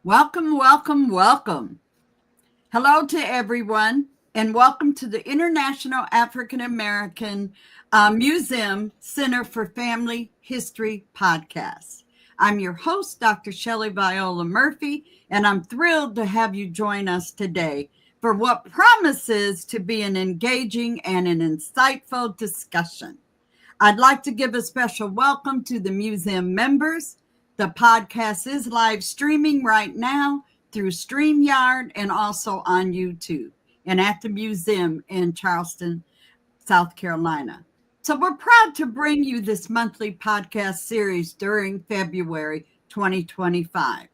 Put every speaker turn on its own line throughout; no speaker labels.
Welcome, welcome, welcome. Hello to everyone, and welcome to the International African American Museum Center for Family History podcast. I'm your host, Dr. Shelley Viola Murphy, and I'm thrilled to have you join us today for what promises to be an engaging and an insightful discussion. I'd like to give a special welcome to the museum members. The podcast is live streaming right now through StreamYard and also on YouTube and at the museum in Charleston, South Carolina. So we're proud to bring you this monthly podcast series during February 2025.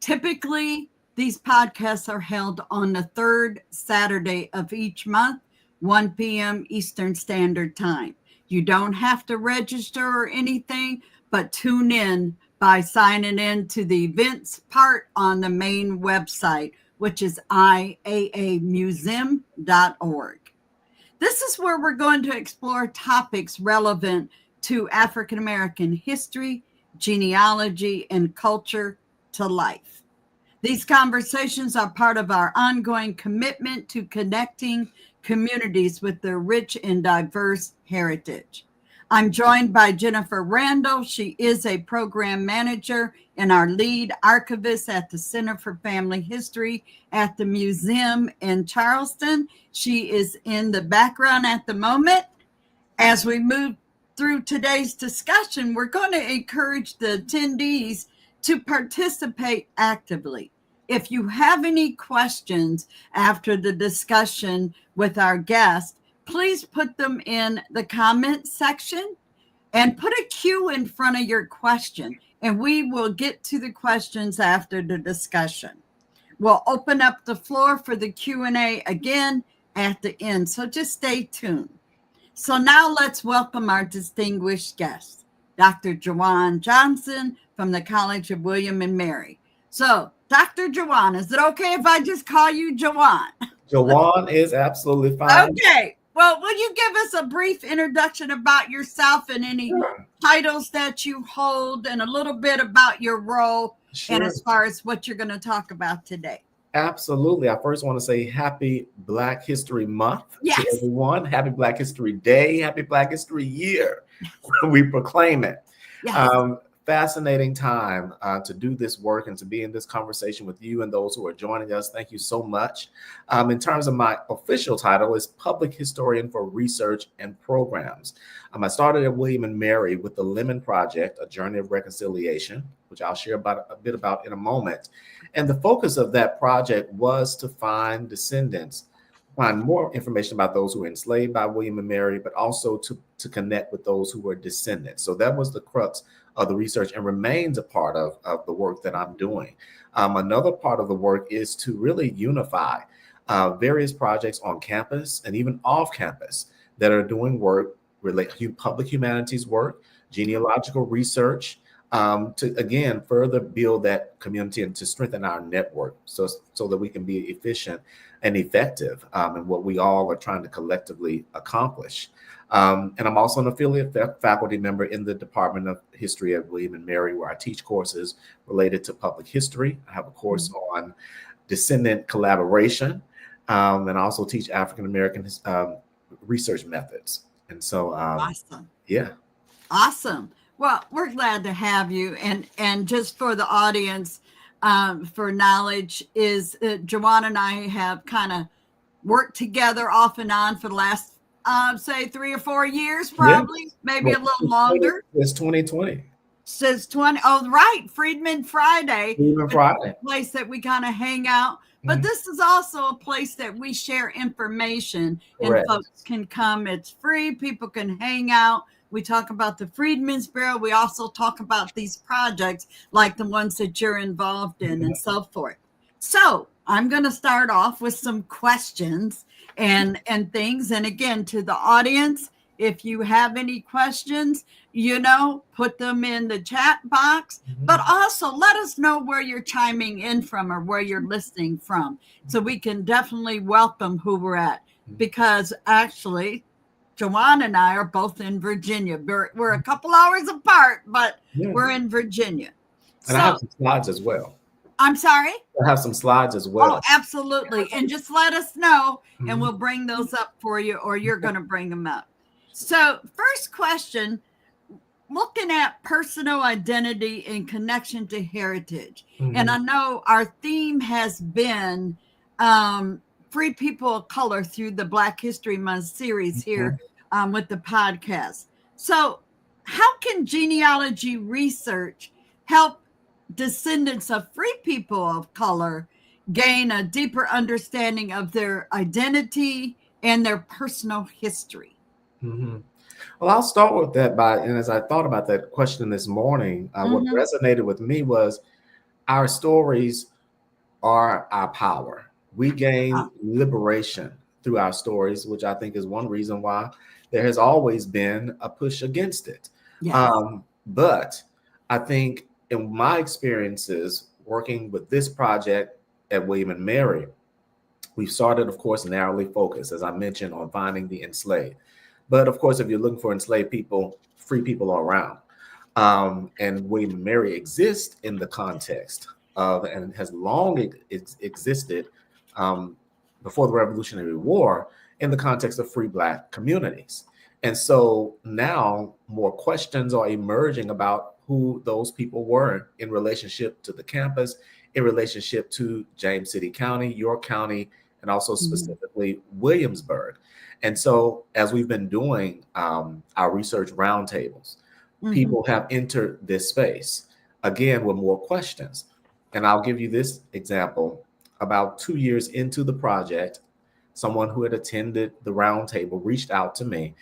Typically, these podcasts are held on the third Saturday of each month, 1 p.m. Eastern Standard Time. You don't have to register or anything, but tune in by signing in to the events part on the main website, which is iaamuseum.org. This is where we're going to explore topics relevant to African American history, genealogy, and culture to life. These conversations are part of our ongoing commitment to connecting communities with their rich and diverse heritage. I'm joined by Jennifer Randall. She is a program manager and our lead archivist at the Center for Family History at the museum in Charleston. She is in the background at the moment. As we move through today's discussion, we're going to encourage the attendees to participate actively. If you have any questions after the discussion with our guest, please put them in the comment section and put a Q in front of your question, and we will get to the questions after the discussion. We'll open up the floor for the Q&A again at the end, so just stay tuned. So now let's welcome our distinguished guest, Dr. Jajuan Johnson from the College of William and Mary. So, Dr. Jajuan, is it okay if I just call you Jajuan?
Jajuan is absolutely fine.
Okay. Well, will you give us a brief introduction about yourself and any titles that you hold and a little bit about your role and as far as what you're going to talk about today?
Absolutely. I first want to say happy Black History Month
to
everyone. Happy Black History Day. Happy Black History Year. We proclaim it.
Yes.
Fascinating time to do this work and to be in this conversation with you and those who are joining us. Thank you so much. In terms of my official title is Public Historian for Research and Programs. I started at William and Mary with the Lemon Project, A Journey of Reconciliation, which I'll share a bit about in a moment. And the focus of that project was to find descendants, find more information about those who were enslaved by William and Mary, but also to connect with those who were descendants. So that was the crux of the research and remains a part of the work that I'm doing. Another part of the work is to really unify various projects on campus and even off campus that are doing work, public humanities work, genealogical research, to again further build that community and to strengthen our network so that we can be efficient and effective in what we all are trying to collectively accomplish. And I'm also an affiliate faculty member in the Department of History at William and Mary, where I teach courses related to public history. I have a course on descendant collaboration, and I also teach African American research methods. And so,
awesome.
Yeah.
Awesome. Well, we're glad to have you. And just for the audience, for knowledge, is Jajuan and I have kind of worked together off and on for the last say 3 or 4 years, probably, maybe a little longer.
It's 2020.
Since 20. Oh, right. Freedman Friday.
Freedman Friday.
A place that we kind of hang out. But this is also a place that we share information.
Correct.
And folks can come. It's free. People can hang out. We talk about the Freedmen's Bureau. We also talk about these projects like the ones that you're involved in and so forth. So I'm going to start off with some questions and things. And again, to the audience, if you have any questions, put them in the chat box, but also let us know where you're chiming in from or where you're listening from. So we can definitely welcome who we're at, because actually Jajuan and I are both in Virginia. We're a couple hours apart, but we're in Virginia.
And I have some slides as well.
I'm sorry?
I have some slides as
Oh,
well.
absolutely. And just let us know, and
Mhm.
we'll bring those up for you, or you're going to bring them up. So, first question, looking at personal identity in connection to heritage. And I know our theme has been free people of color through the Black History Month series here with the podcast. So, how can genealogy research help descendants of free people of color gain a deeper understanding of their identity and their personal history?
Mm-hmm. Well, I'll start with that and as I thought about that question this morning, what resonated with me was our stories are our power. We gain liberation through our stories, which I think is one reason why there has always been a push against it.
Yes.
But I think in my experiences working with this project at William and Mary, we've started, of course, narrowly focused, as I mentioned, on finding the enslaved. But of course, if you're looking for enslaved people, free people are around. And William and Mary exists in the context of, and has long existed before the Revolutionary War, in the context of free Black communities. And so now more questions are emerging about who those people were in relationship to the campus, in relationship to James City County, York County, and also specifically Williamsburg. And so as we've been doing our research roundtables, people have entered this space again with more questions. And I'll give you this example. About 2 years into the project, someone who had attended the roundtable reached out to me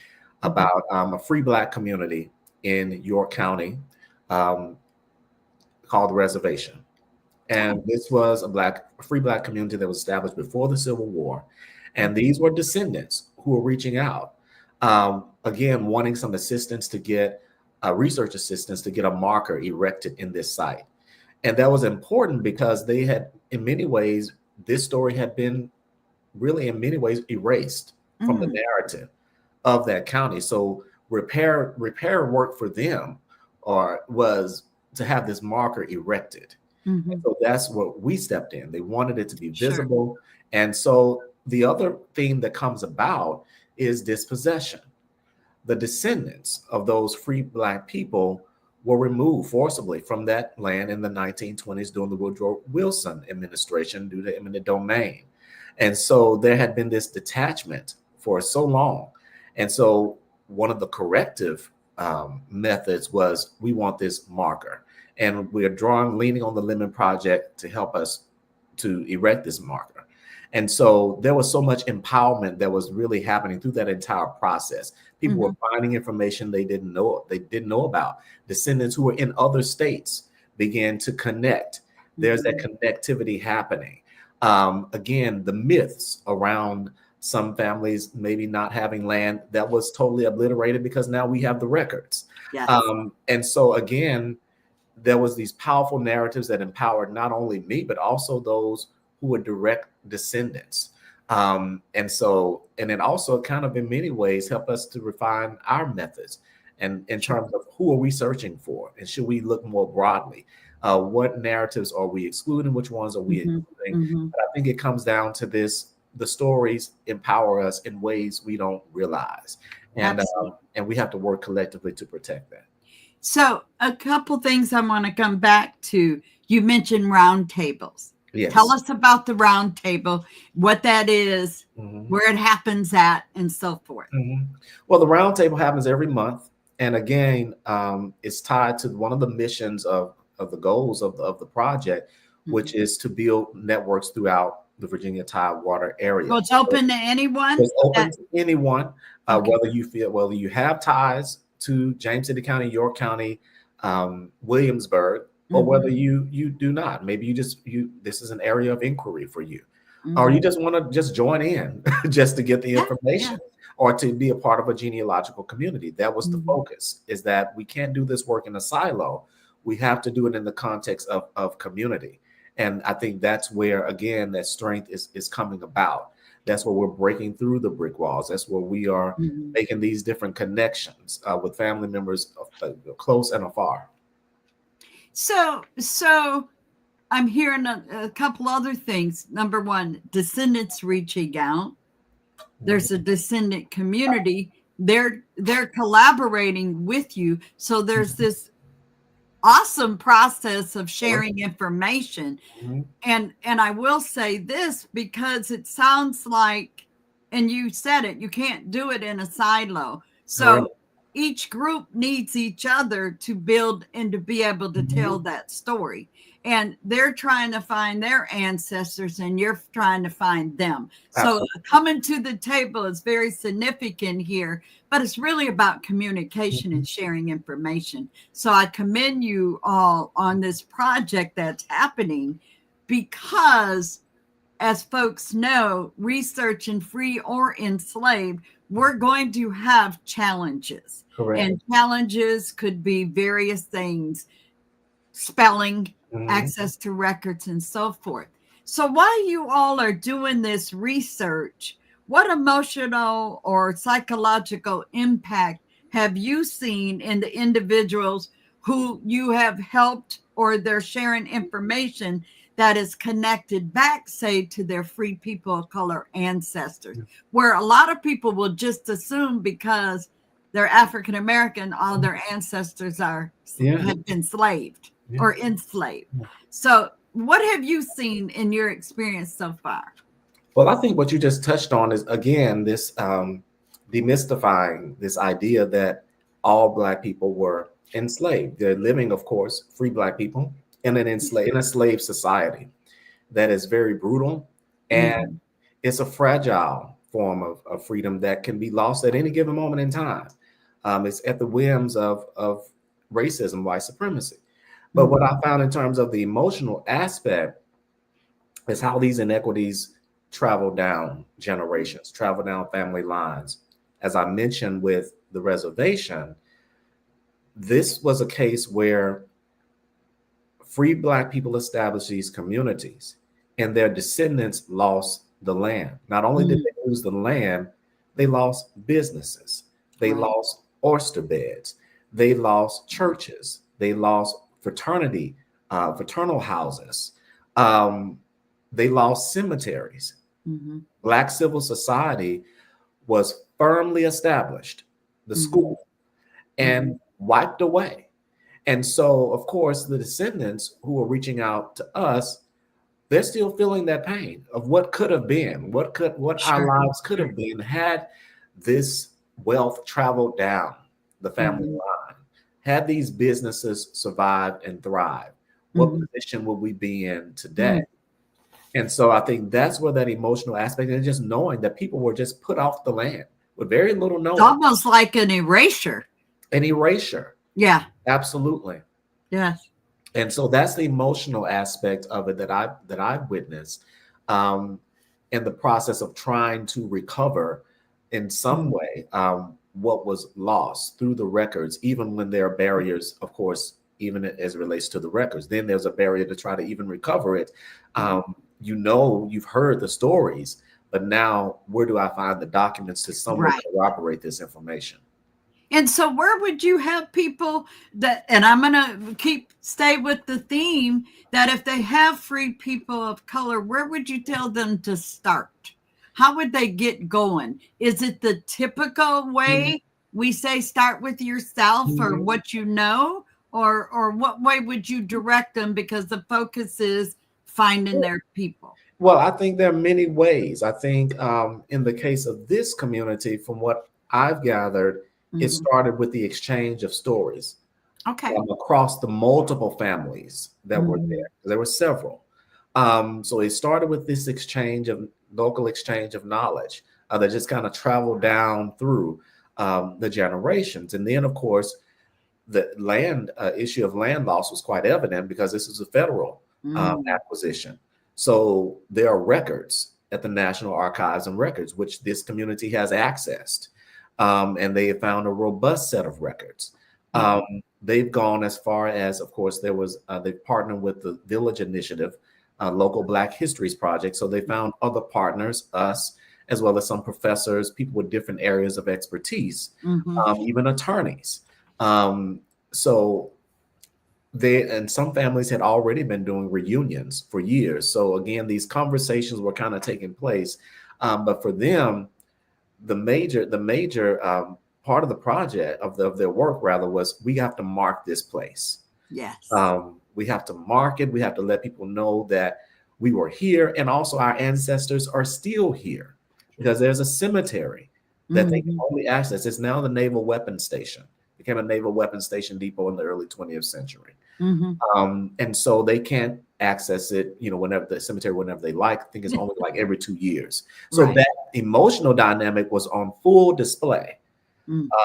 about a free Black community in York County called the Reservation. And this was a free Black community that was established before the Civil War. And these were descendants who were reaching out, again, wanting some assistance to get research assistance to get a marker erected in this site. And that was important because they had, in many ways, this story had been really, in many ways, erased from the narrative of that county. So repair work for them was to have this marker erected. And so that's what we stepped in. They wanted it to be visible. And so the other theme that comes about is dispossession. The descendants of those free Black people were removed forcibly from that land in the 1920s during the Woodrow Wilson administration due to eminent domain. And so there had been this detachment for so long. And so one of the corrective methods was, we want this marker. And we are leaning on the Lemon Project to help us to erect this marker. And so there was so much empowerment that was really happening through that entire process. People were finding information they didn't know about. Descendants who were in other states began to connect. There's that connectivity happening. Again, the myths around some families maybe not having land, that was totally obliterated because now we have the records.
Yes.
And so again, there was these powerful narratives that empowered not only me, but also those who were direct descendants. And it also kind of in many ways helped us to refine our methods and in terms of who are we searching for, and should we look more broadly? What narratives are we excluding? Which ones are we including? But I think it comes down to this: the stories empower us in ways we don't realize, and we have to work collectively to protect that.
So a couple things I want to come back to. You mentioned roundtables.
Yes.
Tell us about the round table, what that is, where it happens at, and so forth.
Well, the round table happens every month. And again, it's tied to one of the missions of the goals of the project, which is to build networks throughout the Virginia Tidewater area.
So it's open to anyone?
It's open to anyone, whether you have ties to James City County, York County, Williamsburg, or whether you do not. Maybe this is an area of inquiry for you, or you just want to just join in just to get the information, or to be a part of a genealogical community. That was the focus, is that we can't do this work in a silo. We have to do it in the context of community. And I think that's where, again, that strength is coming about. That's where we're breaking through the brick walls. That's where we are making these different connections with family members close and afar.
So I'm hearing a couple other things. Number one, descendants reaching out. There's a descendant community. They're collaborating with you. So there's this awesome process of sharing information.
Mhm.
And I will say this, because it sounds like, and you said it, you can't do it in a silo.
Correct.
So each group needs each other to build and to be able to tell that story. And they're trying to find their ancestors and you're trying to find them. So
Absolutely.
coming to the table is very significant here, but it's really about communication and sharing information. So I commend you all on this project that's happening, because as folks know, research in free or enslaved, we're going to have challenges.
Correct.
And challenges could be various things: spelling, access to records, and so forth. So while you all are doing this research, what emotional or psychological impact have you seen in the individuals who you have helped, or they're sharing information that is connected back, say, to their free people of color ancestors, where a lot of people will just assume because they're African American, all their ancestors have been enslaved or enslaved. So what have you seen in your experience so far?
Well, I think what you just touched on is, again, this demystifying this idea that all Black people were enslaved. They're living, of course, free Black people in a slave society that is very brutal, and it's a fragile form of freedom that can be lost at any given moment in time. It's at the whims of racism, white supremacy. But what I found in terms of the emotional aspect is how these inequities travel down generations, travel down family lines. As I mentioned with the reservation, this was a case where free Black people established these communities and their descendants lost the land. Not only did they lose the land, they lost businesses, they lost oyster beds, they lost churches, they lost fraternal houses, they lost cemeteries. Black civil society was firmly established, the school, and wiped away. And so, of course, the descendants who are reaching out to us, they're still feeling that pain of what could have been, what our lives could have been had this wealth traveled down the family line, had these businesses survived and thrived. What position would we be in today? And so I think that's where that emotional aspect, and just knowing that people were just put off the land with very little knowing.
It's almost like an erasure.
An erasure.
Yeah.
Absolutely.
Yes.
And so that's the emotional aspect of it that I've witnessed in the process of trying to recover in some way what was lost through the records, even when there are barriers, of course, even as it relates to the records. Then there's a barrier to try to even recover it. You've heard the stories, but now where do I find the documents to somewhere corroborate this information?
And so where would you have people that, and I'm going to stay with the theme, that if they have free people of color, where would you tell them to start? How would they get going? Is it the typical way we say start with yourself or what you know? Or what way would you direct them, because the focus is finding their people?
Well, I think there are many ways. I think in the case of this community, from what I've gathered, it started with the exchange of stories across the multiple families that were there. There were several. So it started with this local exchange of knowledge that just kind of traveled down through the generations. And then, of course, the land issue of land loss was quite evident because this is a federal acquisition. So there are records at the National Archives and Records, which this community has accessed. And they have found a robust set of records. They've gone as far as, of course, they've partnered with the Village Initiative, local Black Histories Project. So they found other partners, us, as well as some professors, people with different areas of expertise, even attorneys. So and some families had already been doing reunions for years. So again, these conversations were kind of taking place. But for them, the major part of the project of their work rather was, we have to mark this place.
Yes.
We have to mark it. We have to let people know that we were here, and also our ancestors are still here, because there's a cemetery that they can only access. It's now the Naval Weapons Station. Became a Naval Weapons Station depot in the early 20th century. And so they can't access it, whenever the cemetery, whenever they like. I think it's only like every 2 years. So
Right.
that emotional dynamic was on full display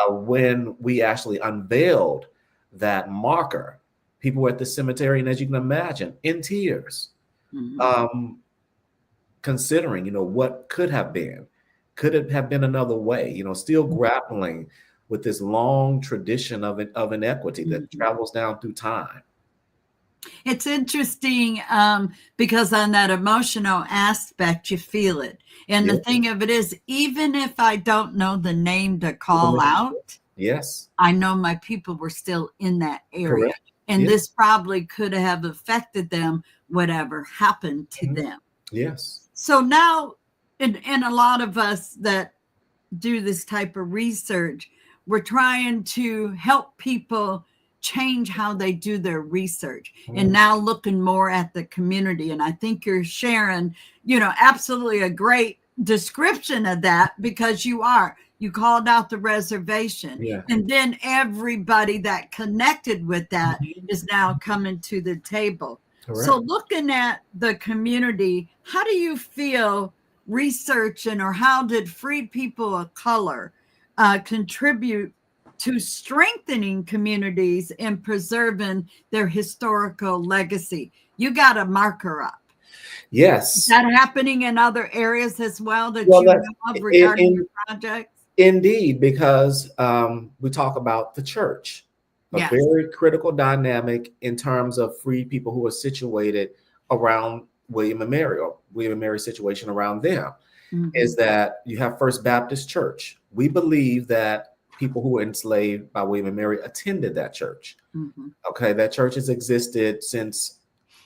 when we actually unveiled that marker. People were at the cemetery, and as you can imagine, in tears, considering, what could have been. Could it have been another way? Still grappling with this long tradition of inequity that travels down through time.
It's interesting because on that emotional aspect, you feel it. And the thing of it is, even if I don't know the name to call out,
yes,
I know my people were still in that area.
Correct.
And this probably could have affected them, whatever happened to them.
Yes.
So now, and a lot of us that do this type of research, we're trying to help people change how they do their research and now looking more at the community. And I think you're sharing, absolutely a great description of that, because you called out the reservation, and then everybody that connected with that is now coming to the table. Correct. So looking at the community, how do you feel researching, or how did freed people of color contribute to strengthening communities and preserving their historical legacy? You got a marker up.
Yes.
Is that happening in other areas as well that you know of regarding your projects?
Indeed, because we talk about the church, a very critical dynamic in terms of free people who are situated around William and Mary, or William and Mary's situation around them, is that you have First Baptist Church. We believe that people who were enslaved by William and Mary attended that church. Okay, that church has existed since,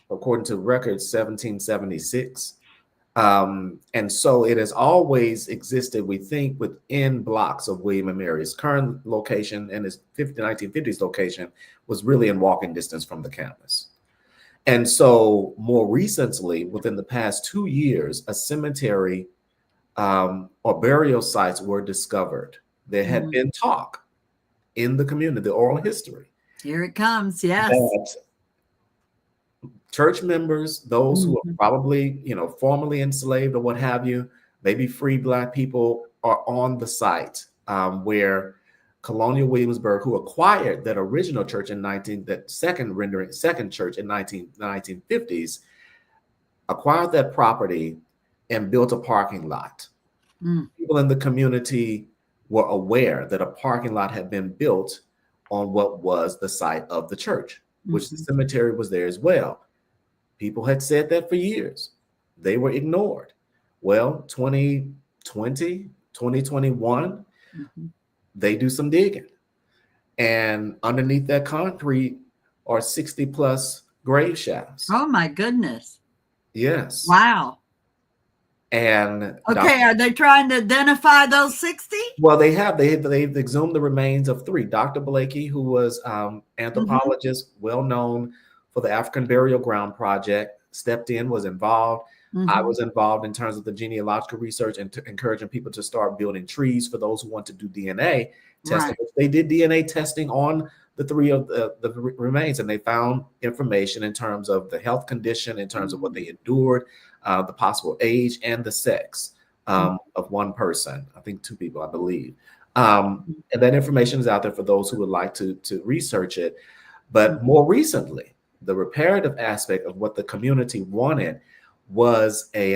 according to records, 1776. And so it has always existed, we think, within blocks of William and Mary's current location, and his 1950s location was really in walking distance from the campus. And so more recently, within the past 2 years, a cemetery or burial sites were discovered. There had been talk in the community, the oral history.
Here it comes, yes.
That church members, those who are probably, formerly enslaved or what have you, maybe free Black people, are on the site where Colonial Williamsburg, who acquired that original church in second church in 1950s, acquired that property and built a parking lot. People in the community were aware that a parking lot had been built on what was the site of the church, which the cemetery was there as well. People had said that for years. They were ignored. Well, 2020, 2021, they do some digging. And underneath that concrete are 60 plus grave shafts.
Oh my goodness.
Yes.
Wow.
And
okay, are they trying to identify those 60?
Well, they've exhumed the remains of 3. Dr. Blakey, who was anthropologist, well known for the African Burial Ground Project, stepped in, was involved. I was involved in terms of the genealogical research and encouraging people to start building trees for those who want to do DNA testing. They did DNA testing on the 3 of the remains, and they found information in terms of the health condition, in terms of what they endured, the possible age, and the sex of one person. I think 2 people, I believe. And that information is out there for those who would like to research it. But more recently, the reparative aspect of what the community wanted was a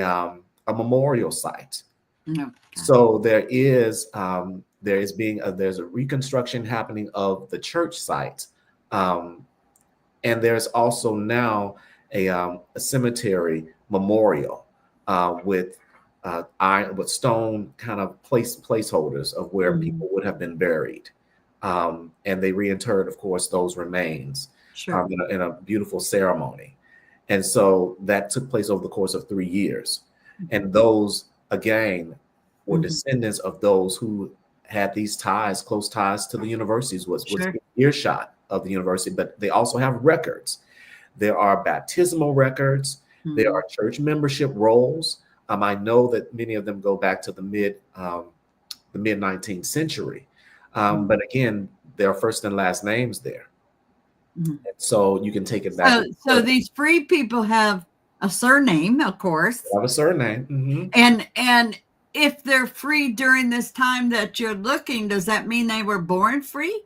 memorial site. So there's a reconstruction happening of the church site, and there's also now a cemetery memorial with stone kind of placeholders of where people would have been buried, and they reinterred, of course, those remains.
Sure.
in a beautiful ceremony. And so that took place over the course of 3 years. And those, again, were descendants of those who had these ties, close ties to the universities, was
Sure.
earshot of the university, but they also have records. There are baptismal records. There are church membership rolls. I know that many of them go back to the mid 19th century. But again, there are first and last names there. And so you can take it back.
So these free people have a surname, of course.
They have a surname.
And if they're free during this time that you're looking, does that mean they were born free?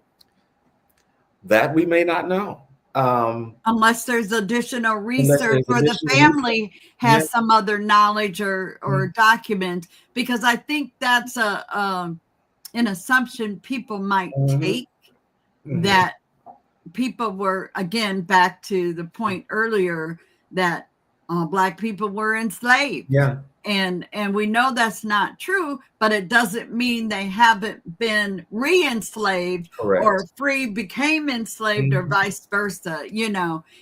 That we may not know.
Unless there's additional research or the family has some other knowledge or document, because I think that's an assumption people might take, that people were, again, back to the point earlier, that Black people were enslaved.
Yeah.
And we know that's not true, but it doesn't mean they haven't been re-enslaved.
Correct.
Or free became enslaved or vice versa,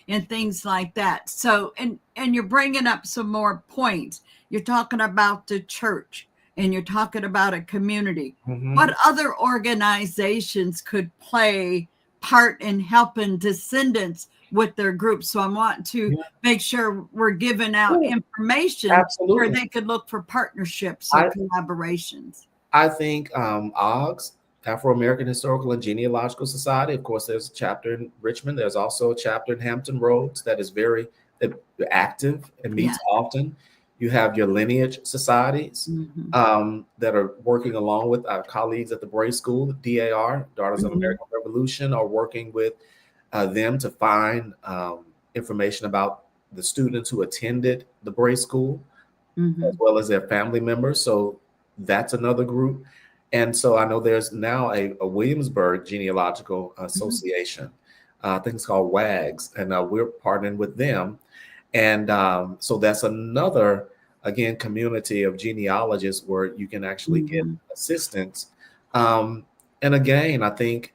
and things like that. So, and you're bringing up some more points. You're talking about the church and you're talking about a community. What other organizations could play part in helping descendants with their groups? So I want to make sure we're giving out information where they could look for partnerships or collaborations.
I think AHGS, Afro-American Historical and Genealogical Society. Of course, there's a chapter in Richmond. There's also a chapter in Hampton Roads that is very active and meets often. You have your lineage societies that are working along with our colleagues at the Bray School, DAR, Daughters of American Revolution, are working with them to find information about the students who attended the Bray School, as well as their family members. So that's another group. And so I know there's now a Williamsburg Genealogical Association. I think it's called WAGS, and we're partnering with them. And so that's another, again, community of genealogists where you can actually get assistance. And again, I think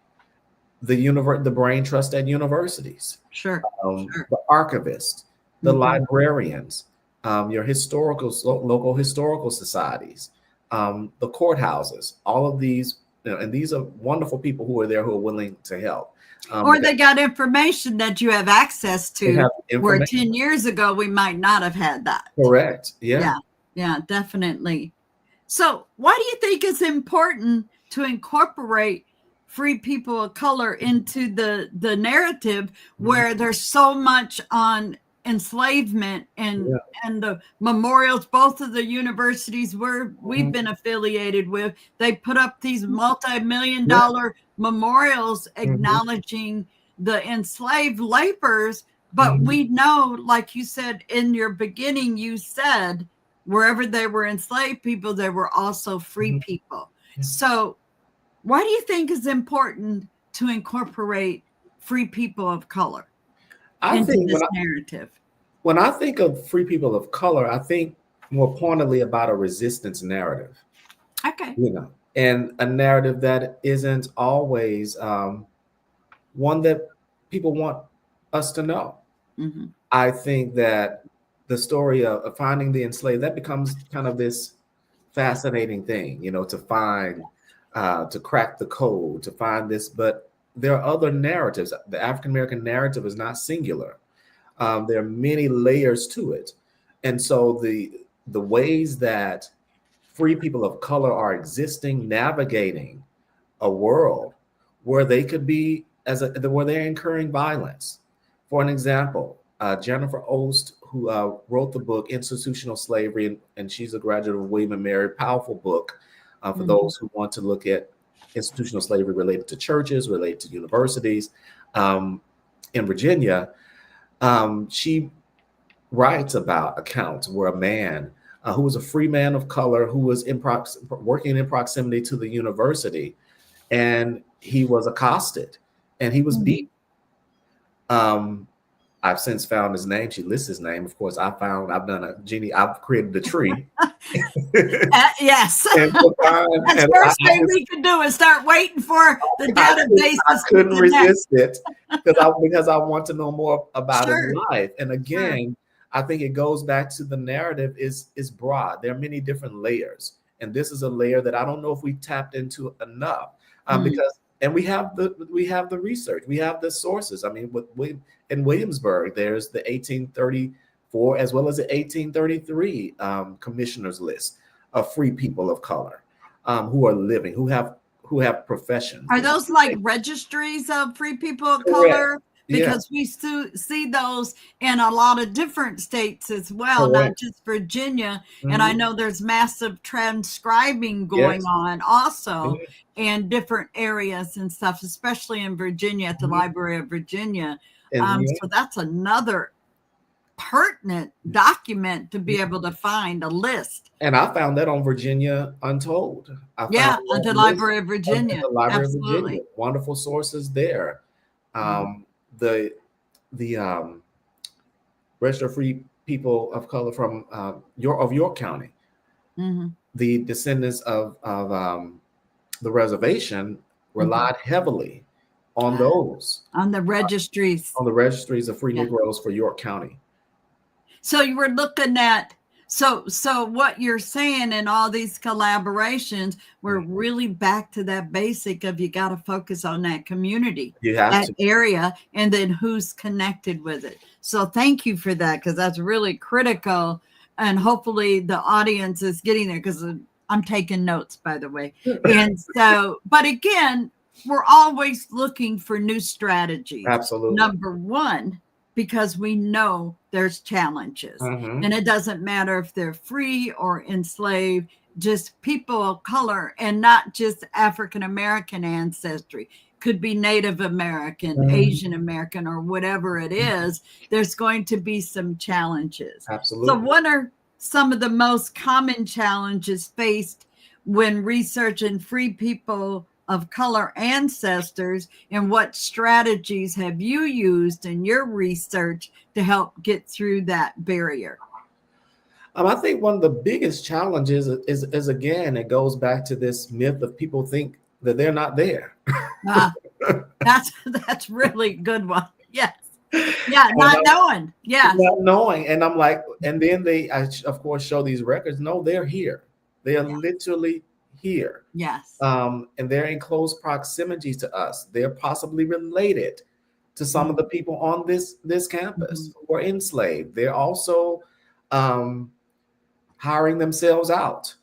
the brain trust at universities, the archivists, the librarians, your local historical societies, the courthouses, all of these, and these are wonderful people who are there who are willing to help.
Or they got information that you have access to, where 10 years ago we might not have had that.
Correct. Yeah,
definitely. So why do you think it's important to incorporate free people of color into the narrative, where there's so much on enslavement and the memorials? Both of the universities we've been affiliated with, they put up these multi-million-dollar memorials acknowledging the enslaved laborers. But we know, like you said in your beginning, you said wherever there were enslaved people, there were also free people. So why do you think it's important to incorporate free people of color into this narrative?
When I think of free people of color, I think more pointedly about a resistance narrative.
Okay.
And a narrative that isn't always one that people want us to know. I think that the story of finding the enslaved, that becomes kind of this fascinating thing, to find, to crack the code, to find this. But there are other narratives. The African-American narrative is not singular. There are many layers to it. And so the ways that free people of color are existing, navigating a world where they could be, where they're incurring violence. For an example, Jennifer Ost, who wrote the book Institutional Slavery, and she's a graduate of William and Mary, powerful book for those who want to look at institutional slavery related to churches, related to universities. In Virginia, she writes about accounts where a man who was a free man of color, who was working in proximity to the university, and he was accosted and he was beaten. I've since found his name. She lists his name. Of course, I've created the tree.
Yes.
And for time,
That's
and
first thing we could do is start waiting for the databases.
I couldn't resist it because I want to know more about his life. And again, I think it goes back to the narrative is broad. There are many different layers, and this is a layer that I don't know if we tapped into enough because we have the research, we have the sources. I mean, in Williamsburg, there's the 1834 as well as the 1833 commissioners list of free people of color who are living, who have professions.
Are those like registries of free people of color? Because we see those in a lot of different states as well, not just Virginia. And I know there's massive transcribing going on also in different areas and stuff, especially in Virginia at the Library of Virginia. So that's another pertinent document to be able to find a list.
And I found that on Virginia Untold.
At the Library of Virginia.
The Library of Virginia. Wonderful sources there. The Register of Free People of Color from York County. The descendants of the reservation relied heavily on those.
On the registries.
On the registries of free Negroes for York County.
So you were looking at, so what you're saying in all these collaborations, we're really back to that basic of you got to focus on that community, that area, and then who's connected with it. So thank you for that, because that's really critical. And hopefully the audience is getting there, because I'm taking notes, by the way. And so, but again, we're always looking for new strategies.
Absolutely.
Number one, because we know there's challenges. And it doesn't matter if they're free or enslaved, just people of color, and not just African American ancestry. Could be Native American, Asian American, or whatever it is. There's going to be some challenges.
Absolutely.
So what are some of the most common challenges faced when researching free people of color ancestors, and what strategies have you used in your research to help get through that barrier?
I think one of the biggest challenges is again, it goes back to this myth of people think that they're not there.
That's really good one. Yes. Yeah, not knowing. Yeah.
Not knowing. And I'm like, and then I of course show these records. No, they're here. They are literally here.
Yes.
And they're in close proximity to us. They're possibly related to some of the people on this campus who are enslaved. They're also hiring themselves out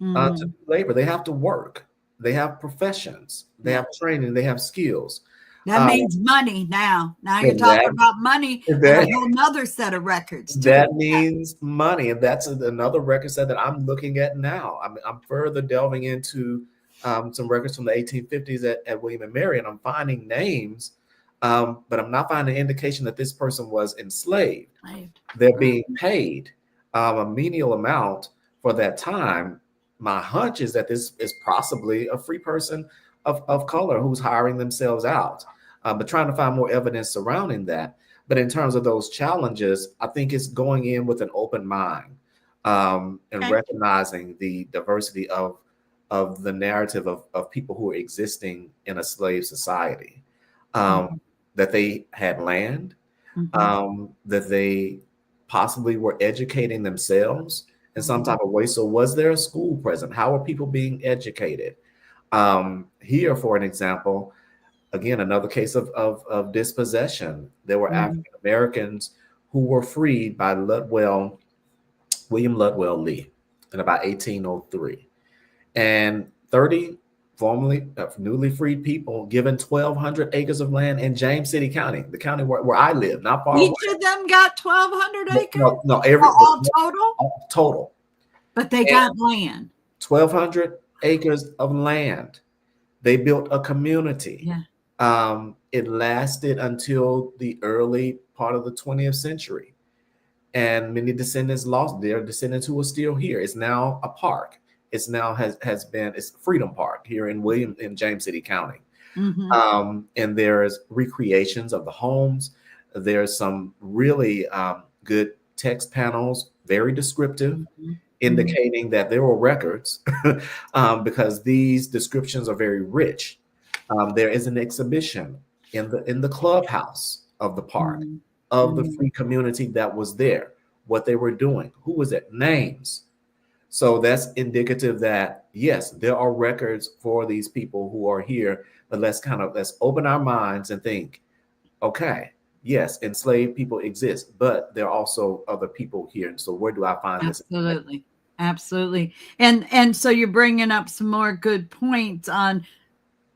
to do labor. They have to work. They have professions. They have training. They have skills.
That means money now. Now you're talking about money, a whole nother set of records.
That means money. And that's another record set that I'm looking at now. I'm further delving into some records from the 1850s at William and Mary, and I'm finding names, but I'm not finding indication that this person was enslaved. They're being paid a menial amount for that time. My hunch is that this is possibly a free person of color who's hiring themselves out, but trying to find more evidence surrounding that. But in terms of those challenges, I think it's going in with an open mind and recognizing the diversity of the narrative of people who are existing in a slave society, that they had land, that they possibly were educating themselves in some type of way. So was there a school present? How are people being educated? Here, for an example, again, another case of dispossession. There were African Americans who were freed by William Ludwell Lee in about 1803. And 30 formerly newly freed people given 1,200 acres of land in James City County, the county where I live, not far away.
Each of them got 1,200 acres?
No,
all total?
Total.
But they got land.
1,200 acres of land. They built a community.
Yeah.
It lasted until the early part of the 20th century. And many descendants lost their descendants who are still here. It's now a park. It's now it's Freedom Park here in James City County. And there's recreations of the homes. There's some really good text panels, very descriptive,
Mhm.
indicating that there were records because these descriptions are very rich. There is an exhibition in the clubhouse of the park
Mhm.
of the
Mhm.
free community that was there, what they were doing, who was it, names. So that's indicative that yes, there are records for these people who are here, but let's open our minds and think, okay, yes, enslaved people exist, but there are also other people here. And so where do I find this?
Absolutely. Absolutely. And so you're bringing up some more good points on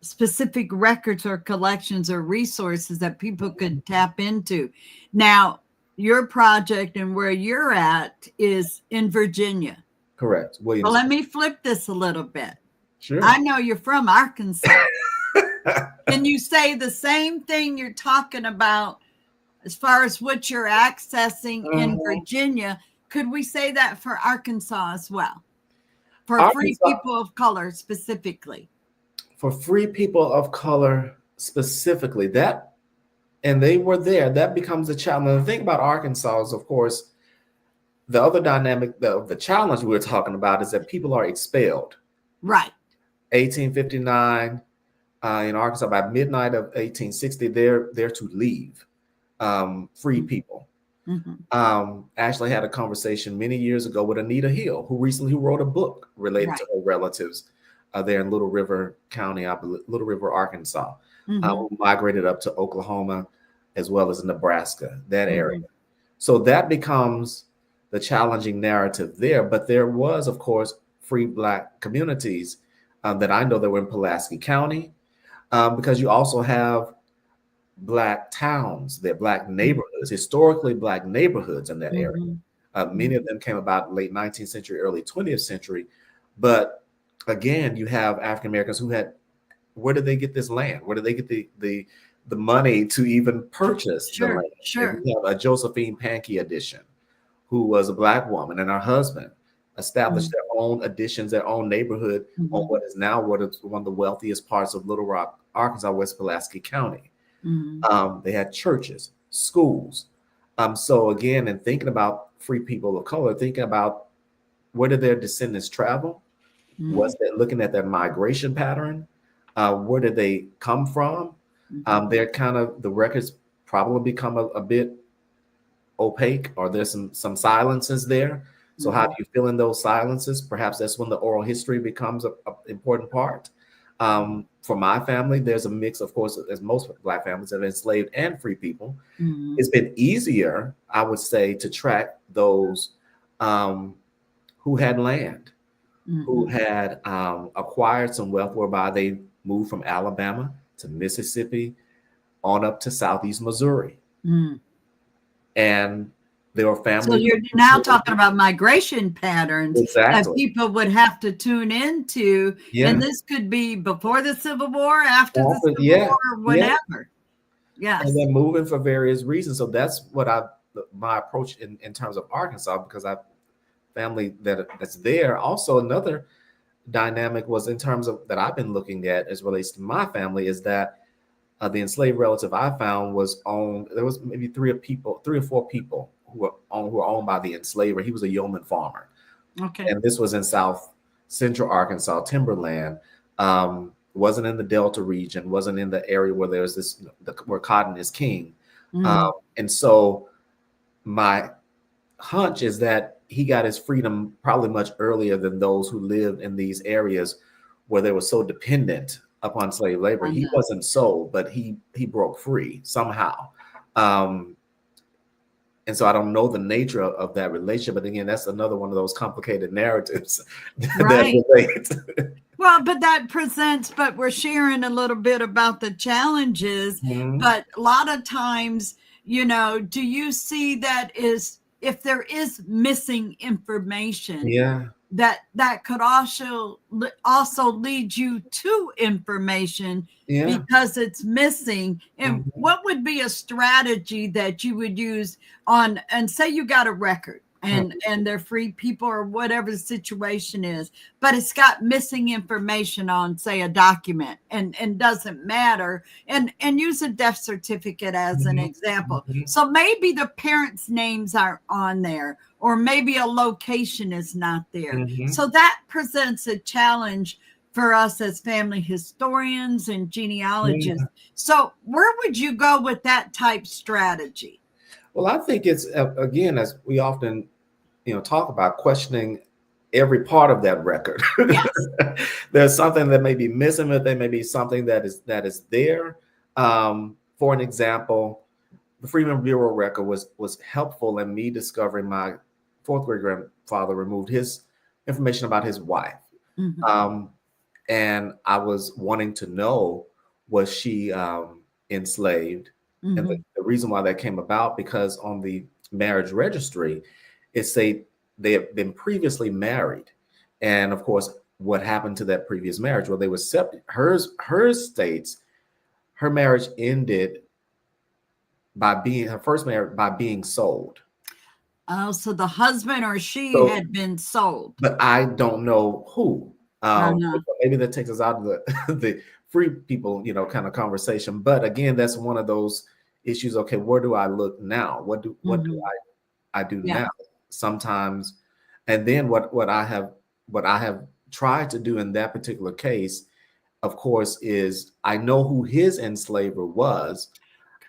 specific records or collections or resources that people could tap into. Now, your project and where you're at is in Virginia.
Correct.
Well,
Williams.
let me flip this a little bit.
Sure.
I know you're from Arkansas. Can you say the same thing you're talking about as far as what you're accessing in Virginia? Could we say that for Arkansas as well? For free
Arkansas,
people of color specifically?
for free people of color specifically, that and they were there, that becomes a challenge. And the thing about Arkansas is, of course, the other dynamic, the challenge we're talking about is that people are expelled.
Right.
1859 in Arkansas, by midnight of 1860, they're to leave. Free people. Ashley had a conversation many years ago with Anita Hill, who wrote a book related to her relatives there in Little River County, I believe, Little River, Arkansas, who migrated up to Oklahoma as well as Nebraska, that area. So that becomes the challenging narrative there. But there was, of course, free Black communities that I know that were in Pulaski County, because you also have Black towns, they're Black neighborhoods, historically Black neighborhoods in that area. Many of them came about late 19th century, early 20th century. But again, you have African Americans who had, where did they get this land? Where did they get the money to even purchase the land? And we have a Josephine Pankey edition, who was a Black woman, and her husband established their own additions, their own neighborhood on what is now one of the wealthiest parts of Little Rock, Arkansas, West Pulaski County. They had churches, schools. So again, in thinking about free people of color, thinking about where did their descendants travel? What's that? Looking at their migration pattern, where did they come from? They're kind of, the records probably become a bit opaque, or there's some silences there. So how do you fill in those silences? Perhaps that's when the oral history becomes an important part. For my family, there's a mix, of course, as most Black families have enslaved and free people. It's been easier, I would say, to track those who had land, who had acquired some wealth, whereby they moved from Alabama to Mississippi on up to Southeast Missouri. And there were families.
So you're now talking about migration patterns that
Exactly.
people would have to tune into.
Yeah.
And this could be before the Civil War, after the Civil War, or whatever. Yes.
And then moving for various reasons. So that's what my approach in terms of Arkansas, because I've family that's there. Also, another dynamic was in terms of that I've been looking at as relates to my family, is that the enslaved relative I found was owned. There was maybe three or four people who were owned by the enslaver. He was a yeoman farmer.
Okay.
And this was in South Central Arkansas, timberland. Wasn't in the Delta region, wasn't in the area where there's this, where cotton is king. And so my hunch is that he got his freedom probably much earlier than those who lived in these areas where they were so dependent upon slave labor. He wasn't sold, but he broke free somehow. And so I don't know the nature of that relationship. But again, that's another one of those complicated narratives that relate.
Well, but that presents, but we're sharing a little bit about the challenges. But a lot of times, do you see that is, if there is missing information, that could also lead you to information because it's missing? And what would be a strategy that you would use on, and say you got a record and they're free people or whatever the situation is, but it's got missing information on, say, a document, and doesn't matter, and use a death certificate as an example. So maybe the parents' names aren't on there, or maybe a location is not there. So that presents a challenge for us as family historians and genealogists. So where would you go with that type strategy?
Well, I think it's, again, as we often, talk about, questioning every part of that record.
Yes.
There's something that may be missing, but there may be something that is there. For an example, the Freedmen Bureau record was helpful in me discovering my fourth great grandfather removed his information about his wife. And I was wanting to know, was she enslaved? And the reason why that came about, because on the marriage registry, it say they had been previously married. And of course, what happened to that previous marriage? Well, they were separate. Hers states her marriage ended by being sold.
Oh, so the husband or she had been sold.
But I don't know who. Maybe that takes us out of the free people, kind of conversation. But again, that's one of those issues. Okay, where do I look now? What do I do now? Sometimes, and then what I have tried to do in that particular case, of course, is I know who his enslaver was.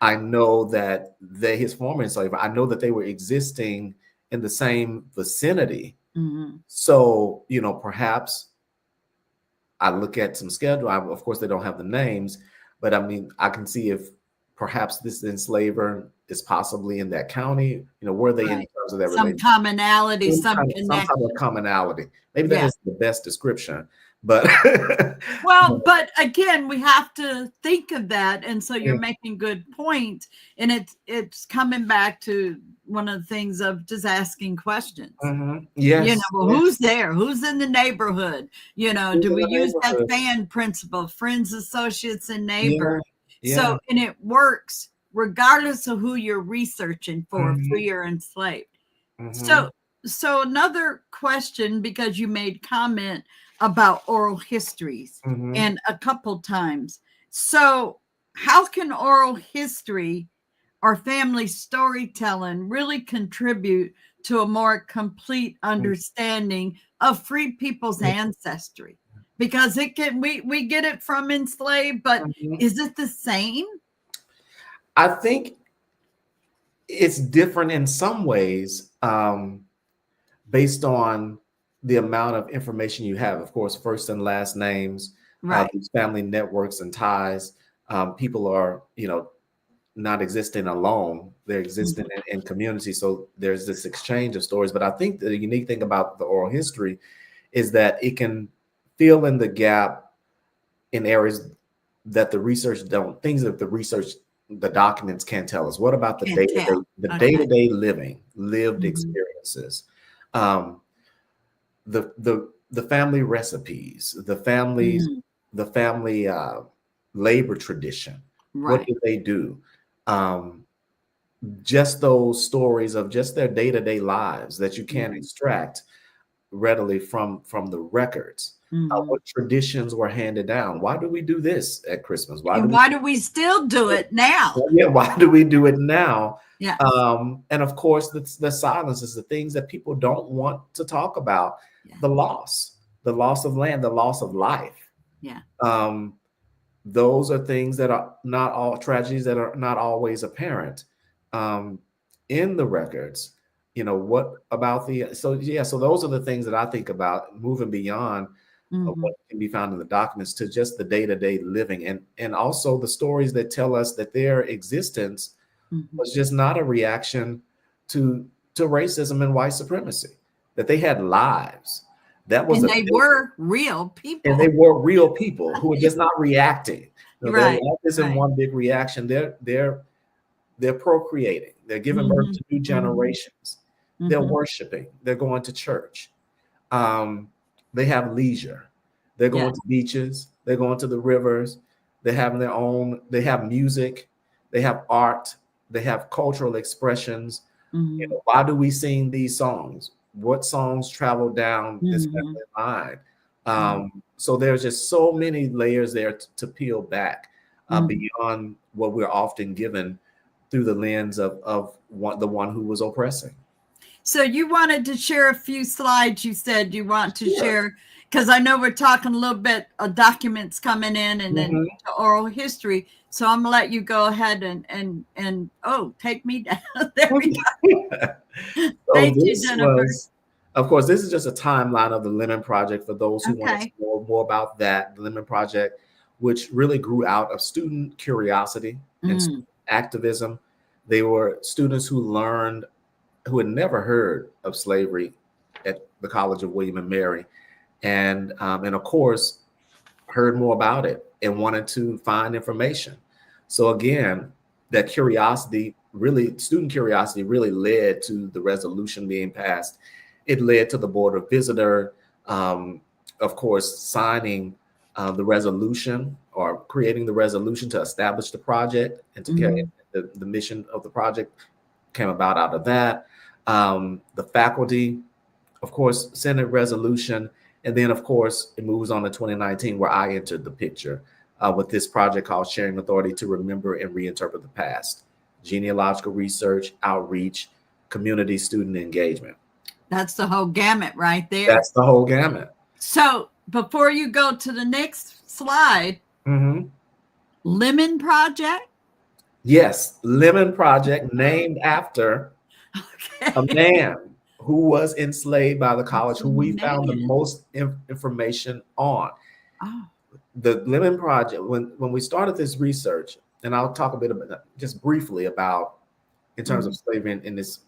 I know that his former enslaver, I know that they were existing in the same vicinity. So, perhaps I look at some schedule. Of course, they don't have the names, but I mean, I can see if perhaps this enslaver is possibly in that county. Were they in terms of that
some commonality, some
type of commonality? Maybe that is the best description. But
well, but again, we have to think of that, and so you're making good points, and it's coming back to one of the things of just asking questions.
Yes.
Who's there? Who's in the neighborhood? Do we use that fan principle, friends, associates, and neighbors? So, and it works regardless of who you're researching for, free or enslaved. So another question, because you made comment about oral histories and a couple times. So how can oral history or family storytelling really contribute to a more complete understanding of free people's ancestry? Because we get it from enslaved, but is it the same?
I think it's different in some ways, based on the amount of information you have. Of course, first and last names, these family networks and ties. People are, not existing alone. They're existing in community. So there's this exchange of stories. But I think the unique thing about the oral history is that it can fill in the gap in areas that the research things that the documents can't tell us. What about the day-to-day lived experiences? The family recipes, the family labor tradition. What do they do? Just those stories of just their day-to-day lives that you can't extract readily from the records. What traditions were handed down? Why do we do this at Christmas?
Why do we still do it now?
Why do we do it now? And of course, the silence is the things that people don't want to talk about. The loss of land, the loss of life. Those are things that are not all tragedies that are not always apparent in the records. What about so those are the things that I think about, moving beyond what can be found in the documents to just the day-to-day living, and also the stories that tell us that their existence was just not a reaction to racism and white supremacy, that they had lives.
They were real people.
And they were real people who were just not reacting. There isn't one big reaction. They're procreating. They're giving birth to new generations. They're worshiping. They're going to church. They have leisure. They're going to beaches. They're going to the rivers. They're having they have music. They have art. They have cultural expressions. You know, why do we sing these songs? What songs travel down this
Mm-hmm.
family line? So there's just so many layers there to peel back beyond what we're often given through the lens of the one who was oppressing.
So you wanted to share a few slides. You said you want to
Sure.
share, because I know we're talking a little bit of documents coming in and then to oral history. So I'm gonna let you go ahead and oh, take me down. There we go.
So
Thank you,
this
Jennifer.
was, of course, this is just a timeline of the Lemon Project for those who want to know more about that. The Lemon Project, which really grew out of student curiosity and student activism. They were students who learned, who had never heard of slavery at the College of William and Mary, and of course heard more about it and wanted to find information. So again, that curiosity really, student curiosity really led to the resolution being passed. It led to the Board of Visitor, of course, signing the resolution or creating the resolution to establish the project and to carry the mission of the project came about out of that. The faculty, of course, Senate resolution. And then, of course, it moves on to 2019, where I entered the picture with this project called Sharing Authority to Remember and Reinterpret the Past, genealogical research, outreach, community student engagement.
That's the whole gamut right there.
That's the whole gamut.
So before you go to the next slide, Lemon Project?
Yes, Lemon Project, named after a man who was enslaved by the college, who we found the most information on. The Lemon Project, when we started this research, and I'll talk a bit about, just briefly about, in terms of slavery in this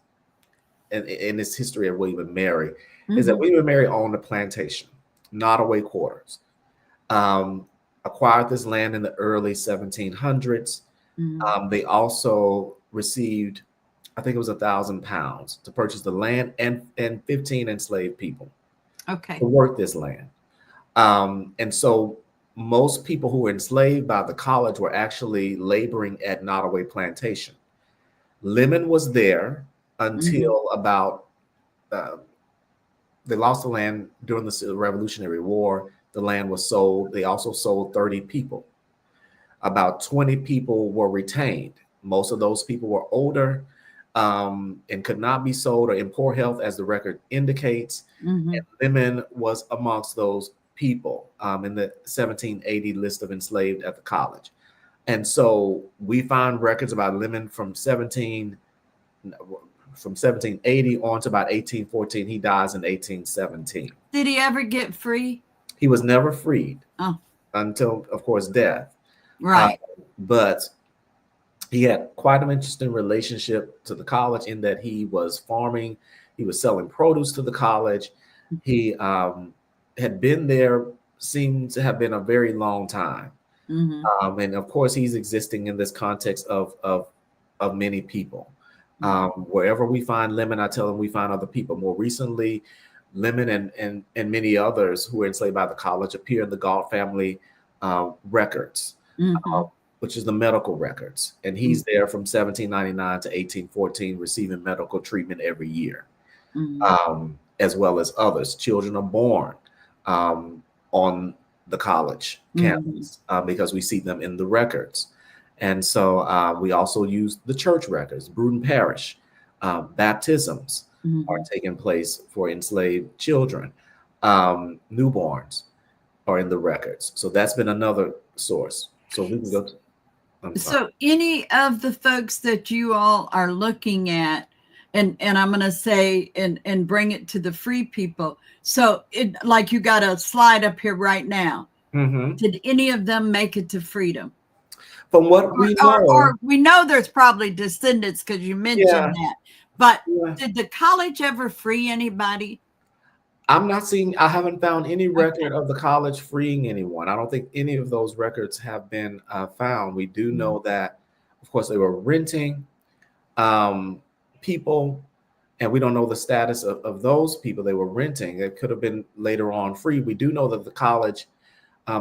history of William and Mary, is that William and Mary owned a plantation, Nottoway Quarters. Acquired this land in the early 1700s. They also received, I think it was £1,000 to purchase the land and 15 enslaved people to work this land. And so most people who were enslaved by the college were actually laboring at Nottoway Plantation. Lemon was there until about, they lost the land during the Revolutionary War. The land was sold. They also sold 30 people. About 20 people were retained. Most of those people were older and could not be sold or in poor health, as the record indicates. And Lemon was amongst those people in the 1780 list of enslaved at the college. And so we find records about Lemon from 1780 on to about 1814. He dies in 1817.
Did he ever get free?
He was never freed until, of course, death.
Right.
But he had quite an interesting relationship to the college in that he was farming. He was selling produce to the college. He had been there, seemed to have been a very long time. And of course, he's existing in this context of many people. Wherever we find Lemon, I tell them we find other people. More recently, Lemon and many others who were enslaved by the college appear in the Galt family records, which is the medical records. And he's there from 1799 to 1814, receiving medical treatment every year, as well as others. Children are born on the college campus because we see them in the records. And so we also use the church records, Bruton Parish. Baptisms are taking place for enslaved children. Newborns are in the records. So that's been another source. So we can go to,
so any of the folks that you all are looking at, and I'm going to say, and bring it to the free people. So it, like you got a slide up here right now. Did any of them make it to freedom?
From what we know,
or we know there's probably descendants because you mentioned that. But did the college ever free anybody?
I'm not seeing, I haven't found any record of the college freeing anyone. I don't think any of those records have been found. We do know that, of course, they were renting people, and we don't know the status of those people they were renting. It could have been later on free. We do know that the college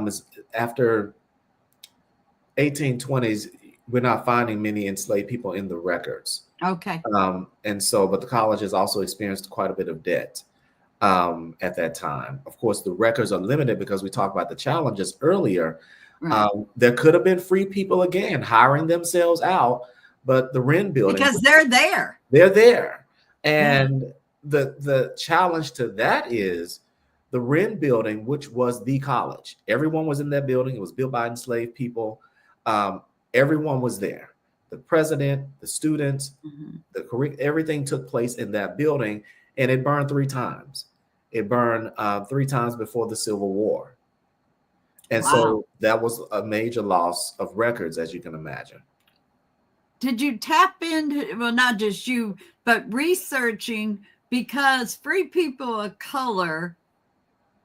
is after 1820s, we're not finding many enslaved people in the records.
Okay.
And so, but the college has also experienced quite a bit of debt at that time. Of course, the records are limited because we talked about the challenges earlier.
Right.
There could have been free people again hiring themselves out, but the Wren building,
because they're there.
They're there. And the challenge to that is the Wren building, which was the college. Everyone was in that building. It was built by enslaved people. Everyone was there. The president, the students, everything took place in that building, and it burned 3 times. It burned 3 times before the Civil War. And so that was a major loss of records, as you can imagine.
Did you tap into, well, not just you, but researching, because free people of color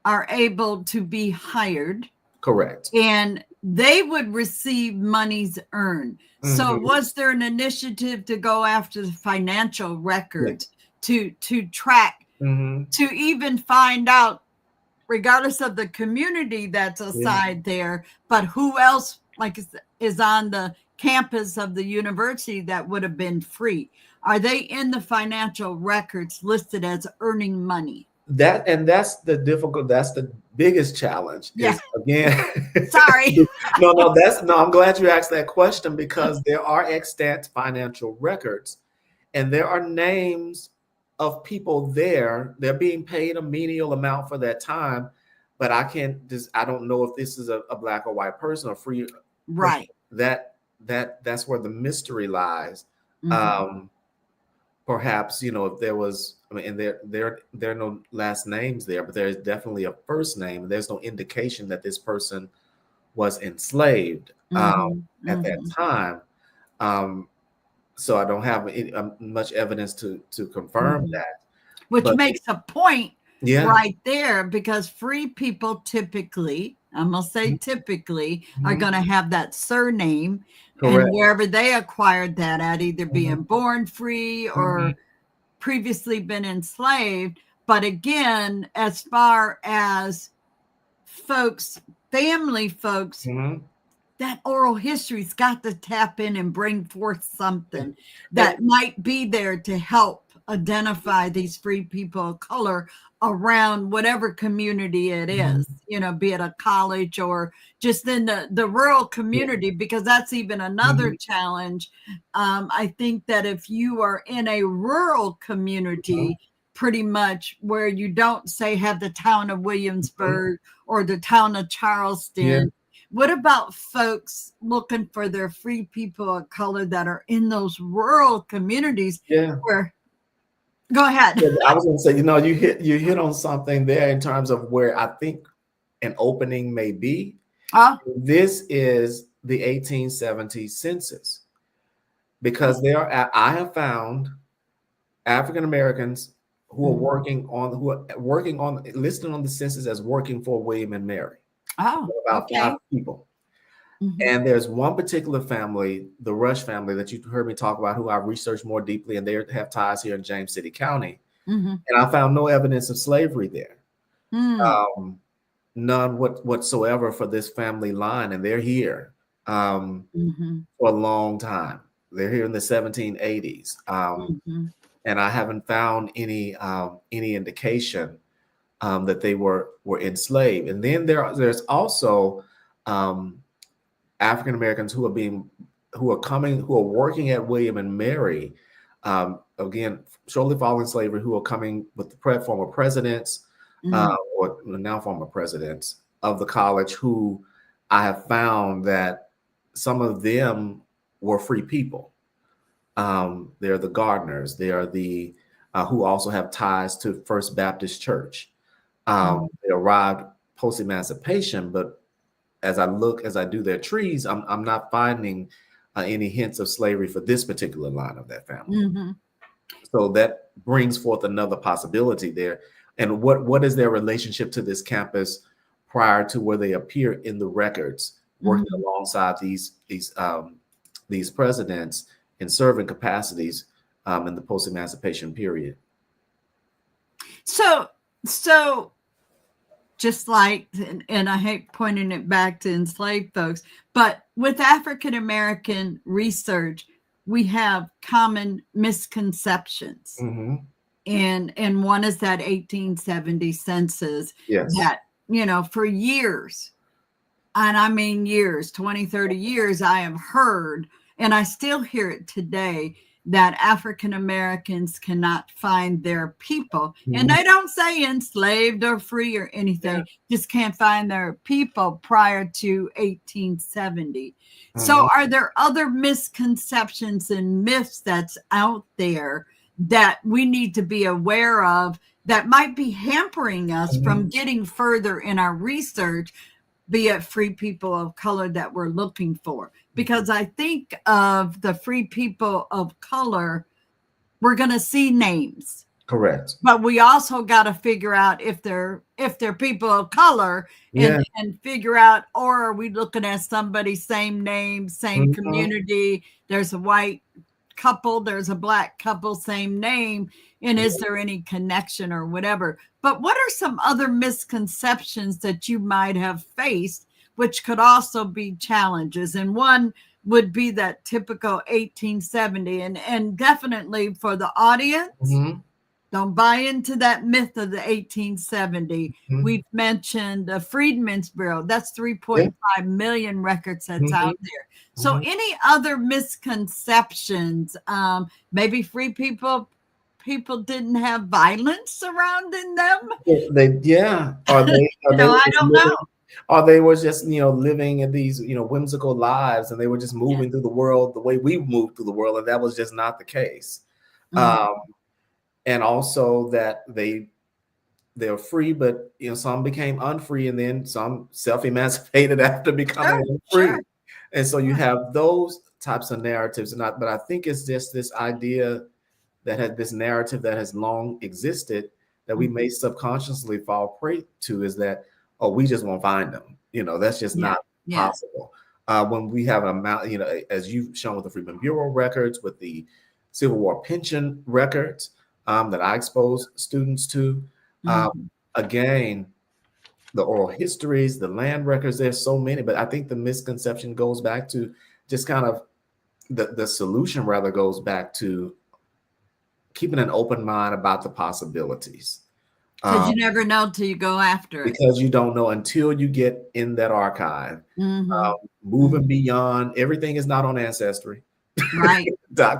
are able to be hired?
Correct.
And they would receive monies earned. So was there an initiative to go after the financial records to track, to even find out, regardless of the community that's assigned there, but who else like is on the campus of the university that would have been free? Are they in the financial records listed as earning money?
That's the biggest challenge.
Yeah.
Again,
sorry.
No, I'm glad you asked that question, because there are extant financial records and there are names of people there. They're being paid a menial amount for that time, but I don't know if this is a black or white person or free.
Right.
That's where the mystery lies. Perhaps, if there was, and there are no last names there, but there's definitely a first name. There's no indication that this person was enslaved at that time. So I don't have much evidence to confirm that.
Which makes a point right there, because free people typically, I'm going to say typically, are going to have that surname. Correct. And wherever they acquired that at, either being born free or previously been enslaved. But again, as far as family folks, that oral history's got to tap in and bring forth something that might be there to help identify these free people of color around whatever community it is, be it a college or just in the rural community, because that's even another challenge. I think that if you are in a rural community, pretty much where you don't have the town of Williamsburg or the town of Charleston, what about folks looking for their free people of color that are in those rural communities where, go ahead.
I was going to say, you hit on something there in terms of where I think an opening may be. This is the 1870 census, because I have found African Americans who are working on listed on the census as working for William and Mary. About 5 people. And there's one particular family, the Rush family, that you heard me talk about, who I've researched more deeply, and they have ties here in James City County. And I found no evidence of slavery there. None whatsoever for this family line. And they're here for a long time. They're here in the 1780s. And I haven't found any indication that they were enslaved. And then there's also African Americans who are working at William and Mary, again, shortly following slavery, who are coming with the former presidents or now former presidents of the college, who I have found that some of them were free people. They're the Gardners. They are the who also have ties to First Baptist Church. They arrived post-emancipation, but as I do their trees, I'm not finding any hints of slavery for this particular line of that family. So that brings forth another possibility there. And what is their relationship to this campus prior to where they appear in the records, working alongside these presidents in serving capacities in the post-emancipation period?
So just like, and I hate pointing it back to enslaved folks, but with African American research, we have common misconceptions.
Mm-hmm.
And one is that 1870 census
Yes.
that, for years, and I mean years, 20, 30 years, I have heard, and I still hear it today, that African Americans cannot find their people. And they don't say enslaved or free or anything, just can't find their people prior to 1870. So are there other misconceptions and myths that's out there that we need to be aware of that might be hampering us from getting further in our research, be it free people of color that we're looking for? Because I think of the free people of color, we're going to see names.
Correct.
But we also got to figure out if they're people of color, and figure out, or are we looking at somebody, same name, same community? There's a white couple, there's a black couple, same name, and is there any connection or whatever? But what are some other misconceptions that you might have faced, which could also be challenges? And one would be that typical 1870, and definitely for the audience, don't buy into that myth of the 1870. We've mentioned the Freedmen's Bureau. That's 3.5 million records that's out there. So any other misconceptions? Maybe free people didn't have violence surrounding them.
Or they
I don't know.
Or they were just, living in these, whimsical lives, and they were just moving through the world the way we moved through the world, and that was just not the case. And also that they're free, but some became unfree, and then some self-emancipated after becoming free. And so you have those types of narratives, but I think it's just this idea that had this narrative that has long existed that we may subconsciously fall prey to, is that, oh, we just won't find them. That's just not possible. When we have an amount, as you've shown with the Freedmen's Bureau records, with the Civil War pension records that I expose students to, again, the oral histories, the land records, there's so many, but I think the misconception goes back to just kind of the solution rather goes back to keeping an open mind about the possibilities.
Because you never know till you go after it.
Because you don't know until you get in that archive. Moving beyond, everything is not on Ancestry.
Right.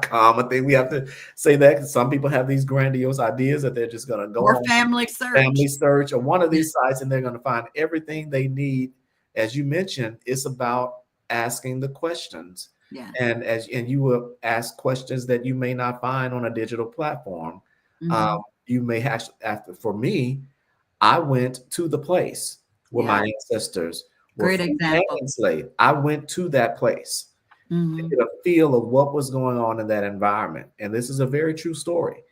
.com. I think we have to say that, because some people have these grandiose ideas that they're just going to go
or
on
Family
Search or one of these sites, and they're going to find everything they need. As you mentioned, it's about asking the questions. And you will ask questions that you may not find on a digital platform. You may actually, for me, I went to the place where my ancestors were enslaved. I went to that place to get a feel of what was going on in that environment. And this is a very true story.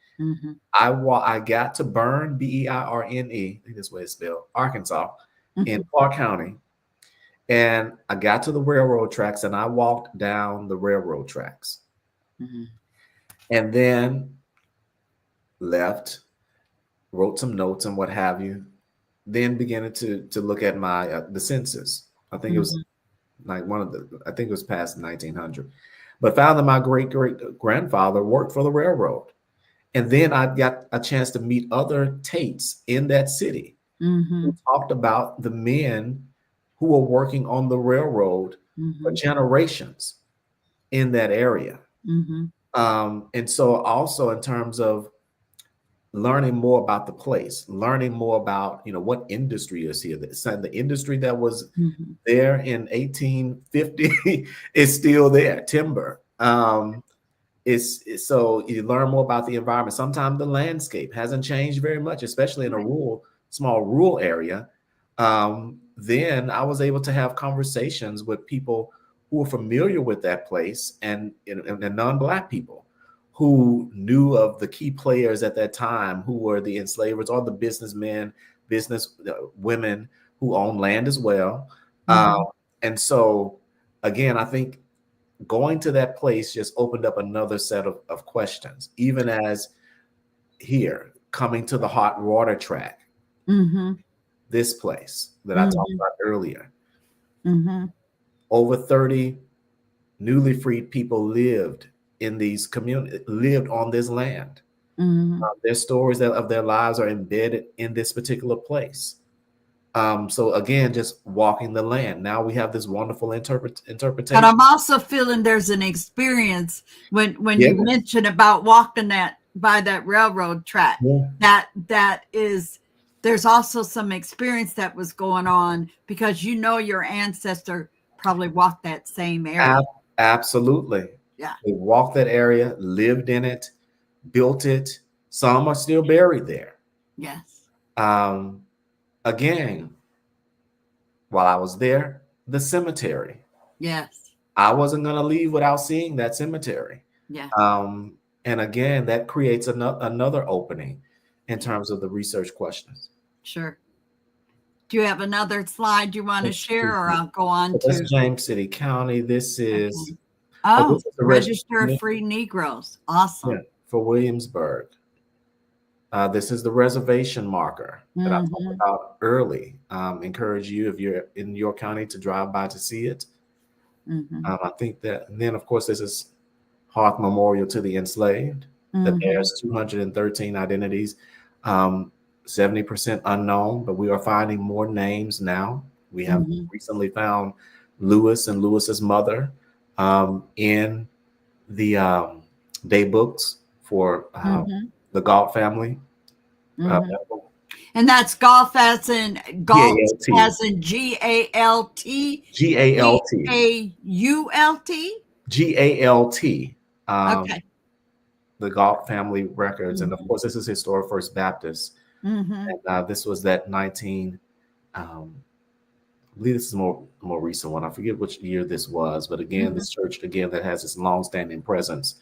I got to Berne, B-E-I-R-N-E, I think that's the way it's spelled, Arkansas, in Clark County. And I got to the railroad tracks, and I walked down the railroad tracks. And then left, wrote some notes and what have you, then began to look at my the census. I think it was like I think it was past 1900, but found that my great-great-grandfather worked for the railroad. And then I got a chance to meet other Tates in that city who talked about the men who were working on the railroad for generations in that area. And so also in terms of learning more about the place, learning more about, what industry is here. The industry that was there in 1850 is still there, timber. So you learn more about the environment. Sometimes the landscape hasn't changed very much, especially in a small rural area. Then I was able to have conversations with people who were familiar with that place, and non-Black people who knew of the key players at that time, who were the enslavers or the businessmen, business women who owned land as well. And so, again, I think going to that place just opened up another set of questions, even as here, coming to the hot water track. this place that I talked about earlier.
Mm-hmm.
Over 30 newly freed people lived in these communities, lived on this land.
Mm-hmm.
Their stories of their lives are embedded in this particular place. So again, just walking the land. Now we have this wonderful
But
interpretation.
I'm also feeling there's an experience when
Yes.
you mention about walking that by that railroad track.
Yeah.
That is, there's also some experience that was going on because your ancestor probably walked that same area.
Absolutely.
Yeah.
They walked that area, lived in it, built it. Some are still buried there.
Yes.
Again, while I was there, the cemetery.
Yes.
I wasn't going to leave without seeing that cemetery.
Yeah.
And again, that creates another opening in terms of the research questions.
Sure. Do you have another slide you want to share, or I'll go on
That's
to
James City County. This is
this is
the
Register of Free Negroes. Awesome.
Yeah, for Williamsburg. This is the reservation marker that I talked about early. Encourage you, if you're in your county, to drive by to see it. I think that, and then of course, this is Hearth Memorial to the Enslaved. That there's 213 identities, 70% unknown, but we are finding more names now. We have recently found Lewis and Lewis's mother in the day books for the Galt family.
And that's golf as in Galt, as in GALT,
GALT, GALT.
Okay.
The Galt family records, and of course, this is Historic First Baptist. And this was that 19. I believe this is a more recent one. I forget which year this was, but again, this church that has this long-standing presence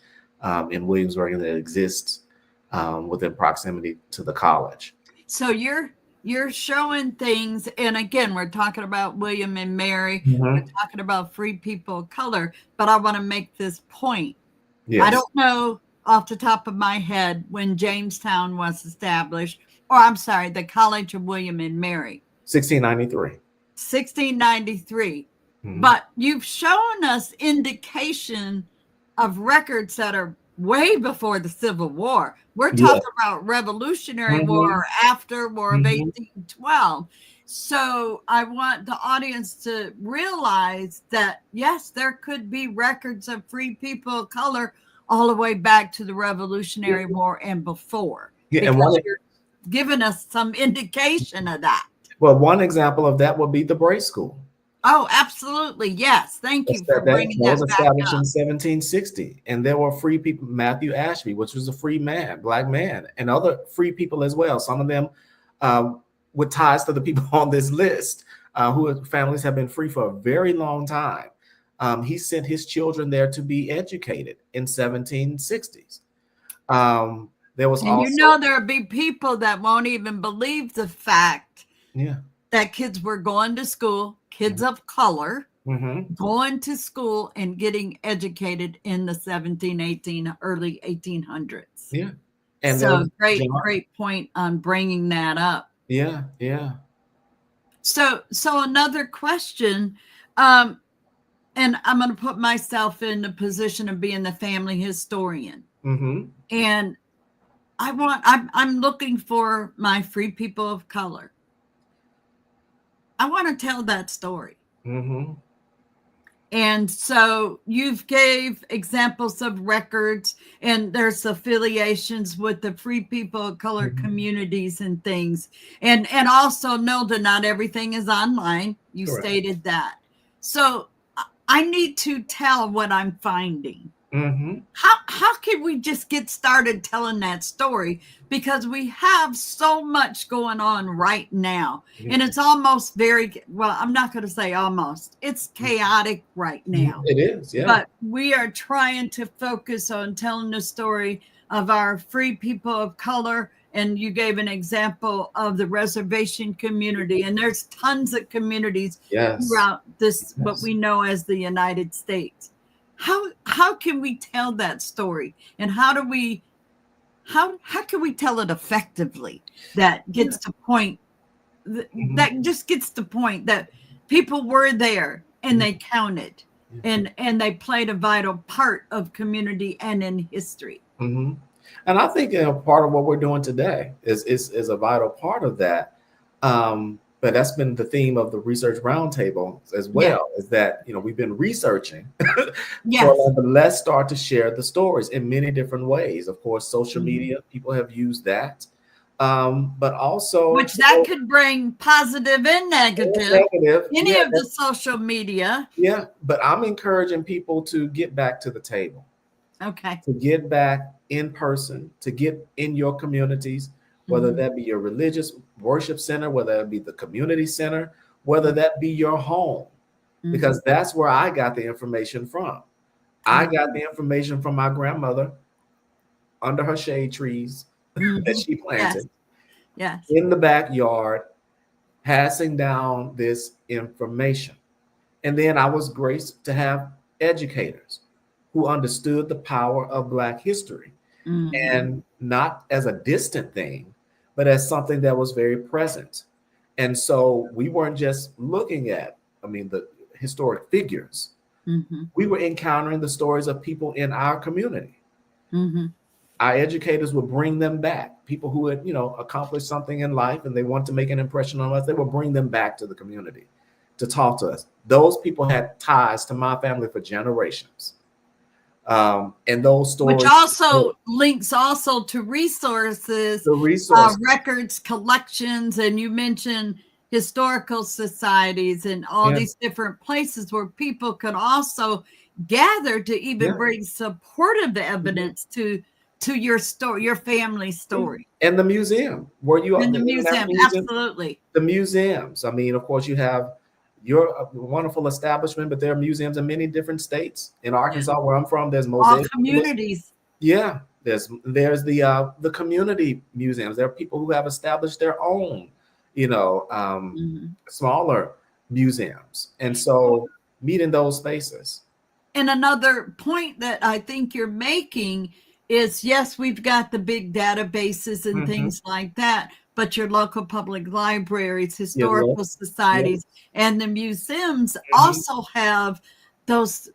in Williamsburg and that exists within proximity to the college.
So you're showing things, and again, we're talking about William and Mary. We're talking about free people of color, but I want to make this point. Yes. I don't know off the top of my head when Jamestown was established, or I'm sorry, the College of William and Mary.
1693.
1693. But you've shown us indication of records that are way before the Civil War. We're talking about Revolutionary War or after War of 1812. So I want the audience to realize that, yes, there could be records of free people of color all the way back to the Revolutionary War and before.
Yeah,
because you're giving us some indication of that.
Well, one example of that would be the Bray School.
Oh, absolutely. Yes. Thank you for bringing that back up.
Established in 1760. And there were free people, Matthew Ashby, which was a free man, black man, and other free people as well. Some of them with ties to the people on this list whose families have been free for a very long time. He sent his children there to be educated in 1760s. There was also,
there'll be people that won't even believe the fact that kids were going to school, kids of color, going to school and getting educated in the early 1800s.
Yeah. And
so great point on bringing that up.
Yeah.
So another question, and I'm going to put myself in the position of being the family historian. And I'm looking for my free people of color. I want to tell that story. And so you've gave examples of records, and there's affiliations with the free people of color communities and things. And also know that not everything is online. You stated that. So I need to tell what I'm finding. How can we just get started telling that story? Because we have so much going on right now. And it's almost I'm not going to say almost. It's chaotic right now.
It is, yeah.
But we are trying to focus on telling the story of our free people of color. And you gave an example of the reservation community. And there's tons of communities throughout this, what we know as the United States. How can we tell that story, and how can we tell it effectively that gets to point that just gets the point that people were there and they counted and they played a vital part of community and in history.
And I think part of what we're doing today is a vital part of that. But that's been the theme of the research roundtable as well, is that, we've been researching. But let's start to share the stories in many different ways. Of course, social media, people have used that. But also,
which that could bring positive and negative. Any of the social media.
Yeah, but I'm encouraging people to get back to the table.
Okay.
To get back in person, to get in your communities, whether that be your religious worship center, whether that be the community center, whether that be your home, because that's where I got the information from. I got the information from my grandmother under her shade trees that she planted in the backyard, passing down this information. And then I was graced to have educators who understood the power of Black history, and not as a distant thing, but as something that was very present. And so we weren't just looking at, the historic figures. We were encountering the stories of people in our community. Our educators would bring them back. People who had, accomplished something in life and they want to make an impression on us, they would bring them back to the community to talk to us. Those people had ties to my family for generations. And those stories,
which also links also to resources, records, collections, and you mentioned historical societies and all these different places where people could also gather to even bring supportive evidence to your story, your family story.
And the museum, where you are
in the museum, absolutely.
The museums. Of course, you have your wonderful establishment, but there are museums in many different states. In Arkansas, where I'm from, there's mosaic.
All communities.
Yeah, there's the community museums. There are people who have established their own, smaller museums, and so meet in those spaces.
And another point that I think you're making is, yes, we've got the big databases and things like that, but your local public libraries, historical societies, and the museums also have those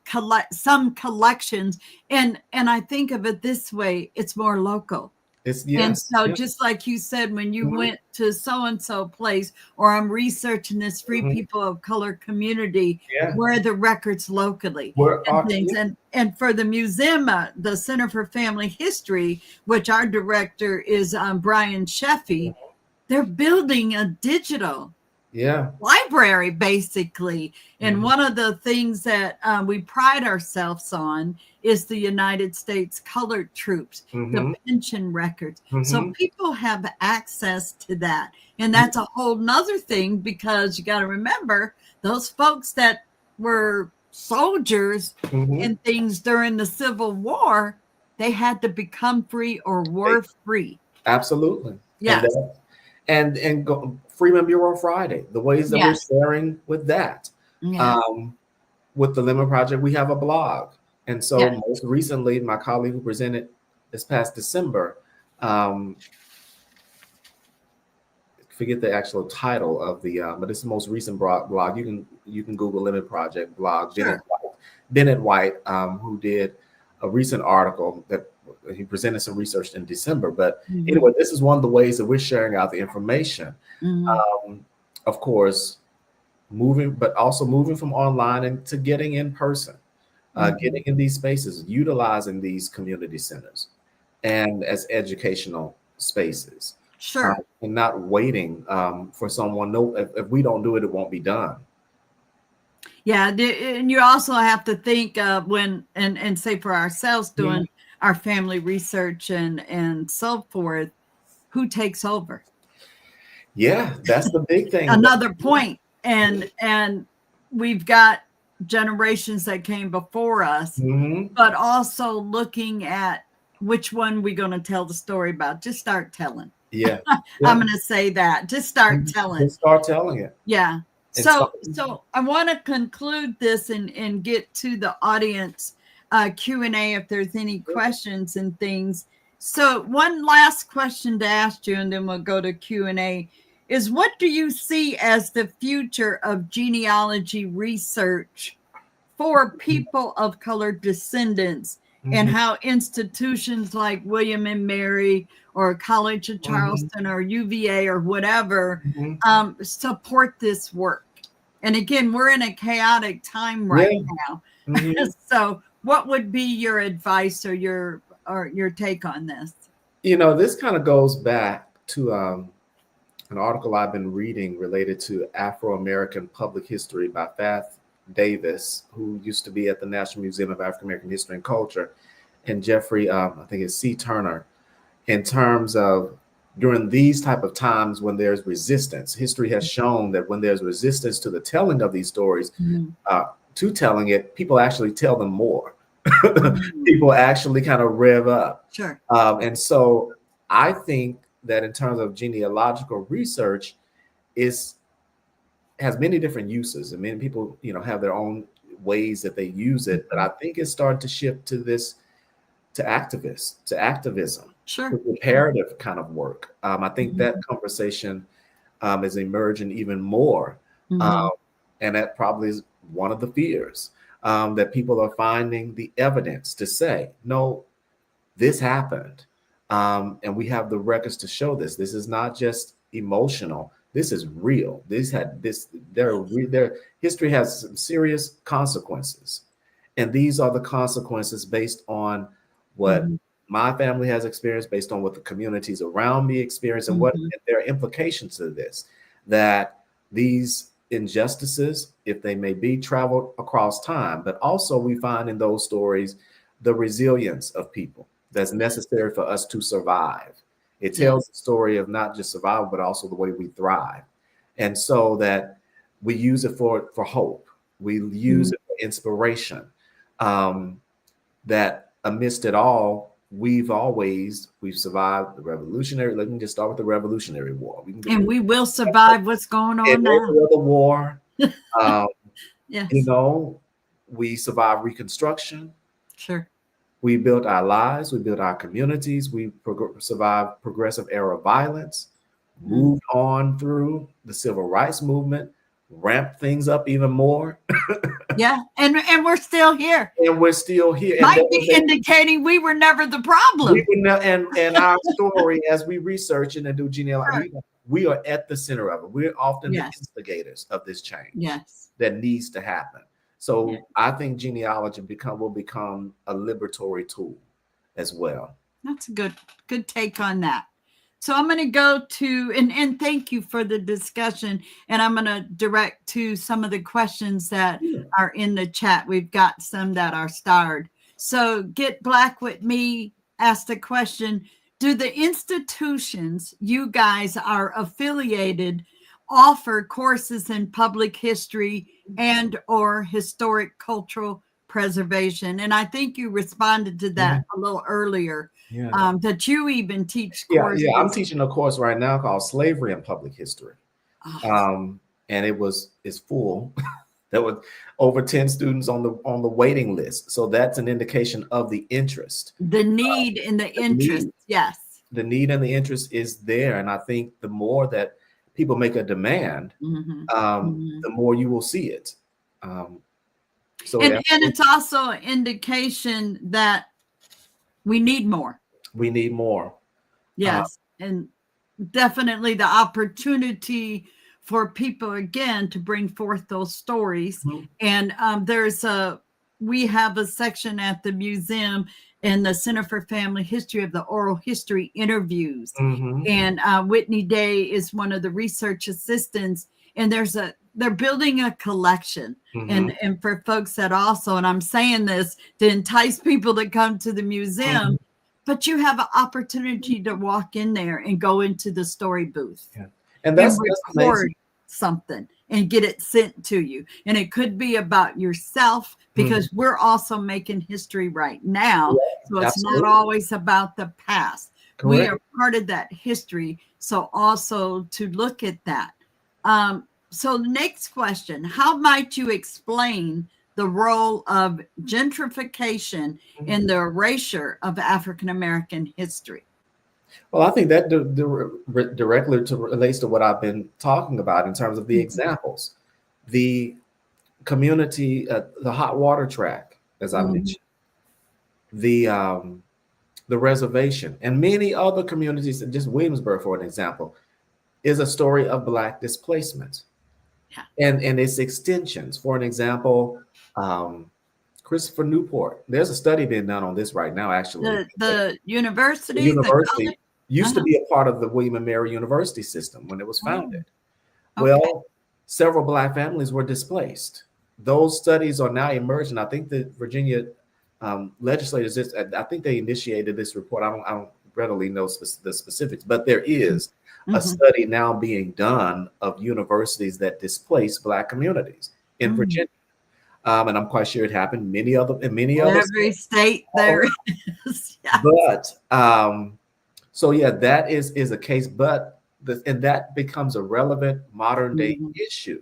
some collections. And I think of it this way, it's more local. And so just like you said, when you went to so-and-so place, or I'm researching this free people of color community, where are the records locally and things. And for the museum, the Center for Family History, which our director is Brian Sheffy, they're building a digital library, basically. And one of the things that we pride ourselves on is the United States colored troops, the pension records. So people have access to that. And that's a whole nother thing, because you got to remember those folks that were soldiers and things during the Civil War, they had to become free or were free.
Absolutely.
Yes.
And Freeman Bureau Friday, the ways that we're sharing with that. With the Lemon Project, we have a blog. And so most recently, my colleague who presented this past December, forget the actual title of the, but it's the most recent blog. You can Google Lemon Project blog. Bennett White, who did a recent article that he presented some research in December. But anyway, this is one of the ways that we're sharing out the information. Of course, moving from online and to getting in person, getting in these spaces, utilizing these community centers and as educational spaces.
Sure.
And not waiting for someone. No, if we don't do it, it won't be done.
Yeah, and you also have to think of when, and say for ourselves doing our family research and so forth, who takes over?
Yeah, that's the big thing.
Another point. And we've got generations that came before us, but also looking at which one we're going to tell the story about. Just start telling. I'm going to say that. Just start telling.
Just start telling it.
Yeah. So I want to conclude this and get to the audience Q&A if there's any questions and things. So one last question to ask you, and then we'll go to Q&A. is what do you see as the future of genealogy research for people of color descendants, and how institutions like William and Mary or College of Charleston or UVA or whatever support this work? And again, we're in a chaotic time right now. So what would be your advice or your take on this?
You know, this kind of goes back to an article I've been reading related to Afro-American public history by Fath Davis, who used to be at the National Museum of African American History and Culture, and Jeffrey, I think it's C. Turner, in terms of during these type of times when there's resistance. History has shown that when there's resistance to the telling of these stories, to telling it, people actually tell them more. People actually kind of rev up.
Sure.
And so I think that in terms of genealogical research, has many different uses, and many people, you know, have their own ways that they use it. But I think it's starting to shift to this, to activism,
sure,
to reparative kind of work. I think that conversation is emerging even more, and that probably is one of the fears, that people are finding the evidence to say, no, this happened, and we have the records to show this. This is not just emotional. This is real. Their history has some serious consequences, and these are the consequences based on what my family has experienced, based on what the communities around me experience, and what there are implications to this. That these injustices, if they may be, traveled across time, but also we find in those stories the resilience of people that's necessary for us to survive. It tells the story of not just survival, but also the way we thrive. And so that we use it for hope. We use it for inspiration. That amidst it all, we've survived the revolutionary. Let me just start with the Revolutionary War.
We will survive what's going on now.
Every other war.
Yes.
You know, we survived Reconstruction.
Sure.
We built our lives, we built our communities, we survived progressive era violence, moved on through the civil rights movement, ramped things up even more.
Yeah, and we're still here.
And we're still here.
Might be indicating we were never the problem.
And our story, as we research and do genealogy, we are at the center of it. We're often the instigators of this change that needs to happen. So I think genealogy will become a liberatory tool as well.
That's a good take on that. So I'm going to go to, and thank you for the discussion. And I'm going to direct to some of the questions that are in the chat. We've got some that are starred. So Get Black With Me asked a question. Do the institutions you guys are affiliated offer courses in public history and or historic cultural preservation? And I think you responded to that a little earlier, that you even teach courses.
Yeah, I'm teaching a course right now called Slavery and Public History. And it's full. There were over 10 students on the waiting list. So that's an indication of the interest.
The need and the interest, yes.
The need and the interest is there. And I think the more that people make a demand, the more you will see it. And
it's also an indication that we need more.
We need more.
Yes. And definitely the opportunity for people, again, to bring forth those stories. And we have a section at the museum in the Center for Family History of the oral history interviews. And Whitney Day is one of the research assistants. And they're building a collection. And for folks that also, and I'm saying this to entice people to come to the museum, but you have an opportunity to walk in there and go into the story booth.
And that's
record something and get it sent to you. And it could be about yourself, because we're also making history right now. So it's not always about the past. Correct. We are part of that history. So also to look at that. So the next question, how might you explain the role of gentrification in the erasure of African American history?
Well, I think that directly relates to what I've been talking about in terms of the examples. The community, the hot water track, as I mentioned, the the reservation, and many other communities, just Williamsburg, for an example, is a story of Black displacement and its extensions. For an example, Christopher Newport. There's a study being done on this right now, actually.
The
The
university, the
university
college?
used to be a part of the William and Mary University system when it was founded.
Okay.
Well, several Black families were displaced. Those studies are now emerging. I think the Virginia legislators, I think they initiated this report. I don't readily know the specifics, but there is a study now being done of universities that displace Black communities in Virginia. And I'm quite sure it happened many other
every state there is. Yeah.
But so yeah, that is a case, but and that becomes a relevant modern day issue,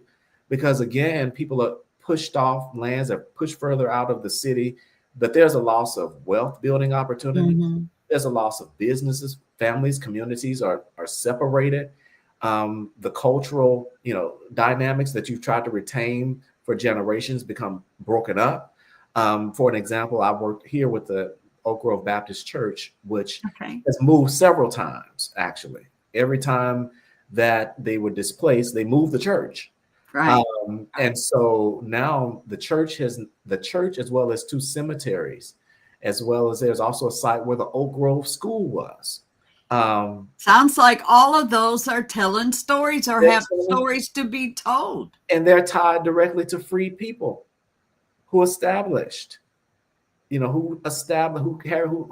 because again, people are pushed off lands, are pushed further out of the city, but there's a loss of wealth building opportunities. There's a loss of businesses, families, communities are separated. The cultural, dynamics that you've tried to retain for generations become broken up. For an example, I worked here with the Oak Grove Baptist Church, which has moved several times, actually. Every time that they were displaced, they moved the church.
Right.
And so now the church, as well as two cemeteries, as well as there's also a site where the Oak Grove School was.
Sounds like all of those are telling stories or have stories to be told.
And they're tied directly to free people who established, who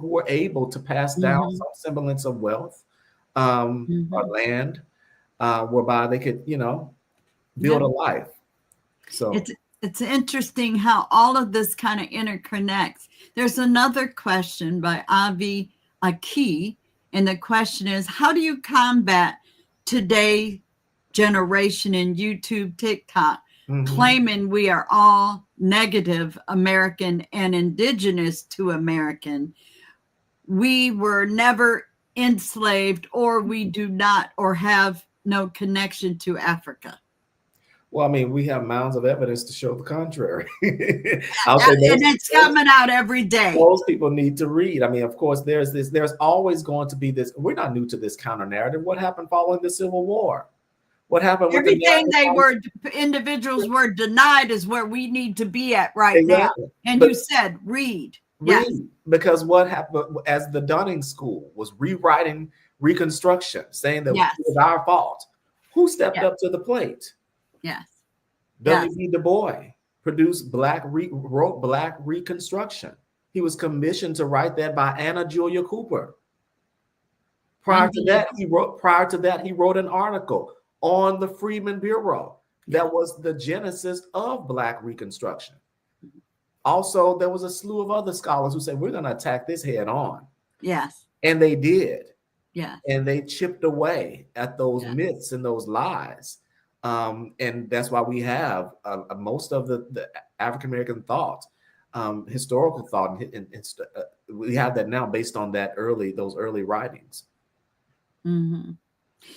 were able to pass down some semblance of wealth or land, whereby they could, build a life. So
it's interesting how all of this kind of interconnects. There's another question by Avi Aki, and the question is, how do you combat today generation in YouTube, TikTok, claiming we are all negative American and indigenous to American? We were never enslaved, or we do not, or have no connection to Africa.
Well, I mean, we have mounds of evidence to show the contrary.
And it's coming out every day.
Most people need to read. I mean, of course, there's always going to be this. We're not new to this counter narrative. What happened following the Civil War? What happened with
everything individuals were denied is where we need to be at right now. And you said read.
Because what happened as the Dunning School was rewriting Reconstruction, saying that it was our fault. Who stepped up to the plate?
Yes.
W.B. Du Bois wrote Black Reconstruction. He was commissioned to write that by Anna Julia Cooper. Prior to that, he wrote an article on the Freedmen Bureau that was the genesis of Black Reconstruction. Also, there was a slew of other scholars who said, we're going to attack this head on.
Yes.
And they did.
Yeah.
And they chipped away at those myths and those lies. And that's why we have most of the African-American thought, historical thought, and we have that now based on those early writings.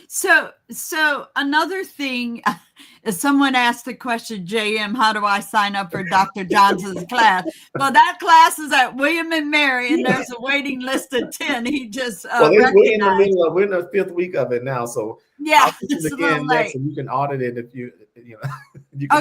So another thing is, someone asked the question, JM, how do I sign up for Dr. Johnson's class? Well, that class is at William and Mary, and there's a waiting list of 10. He just
we're in the 5th week of it now, so
it's a little late.
So you can audit it if you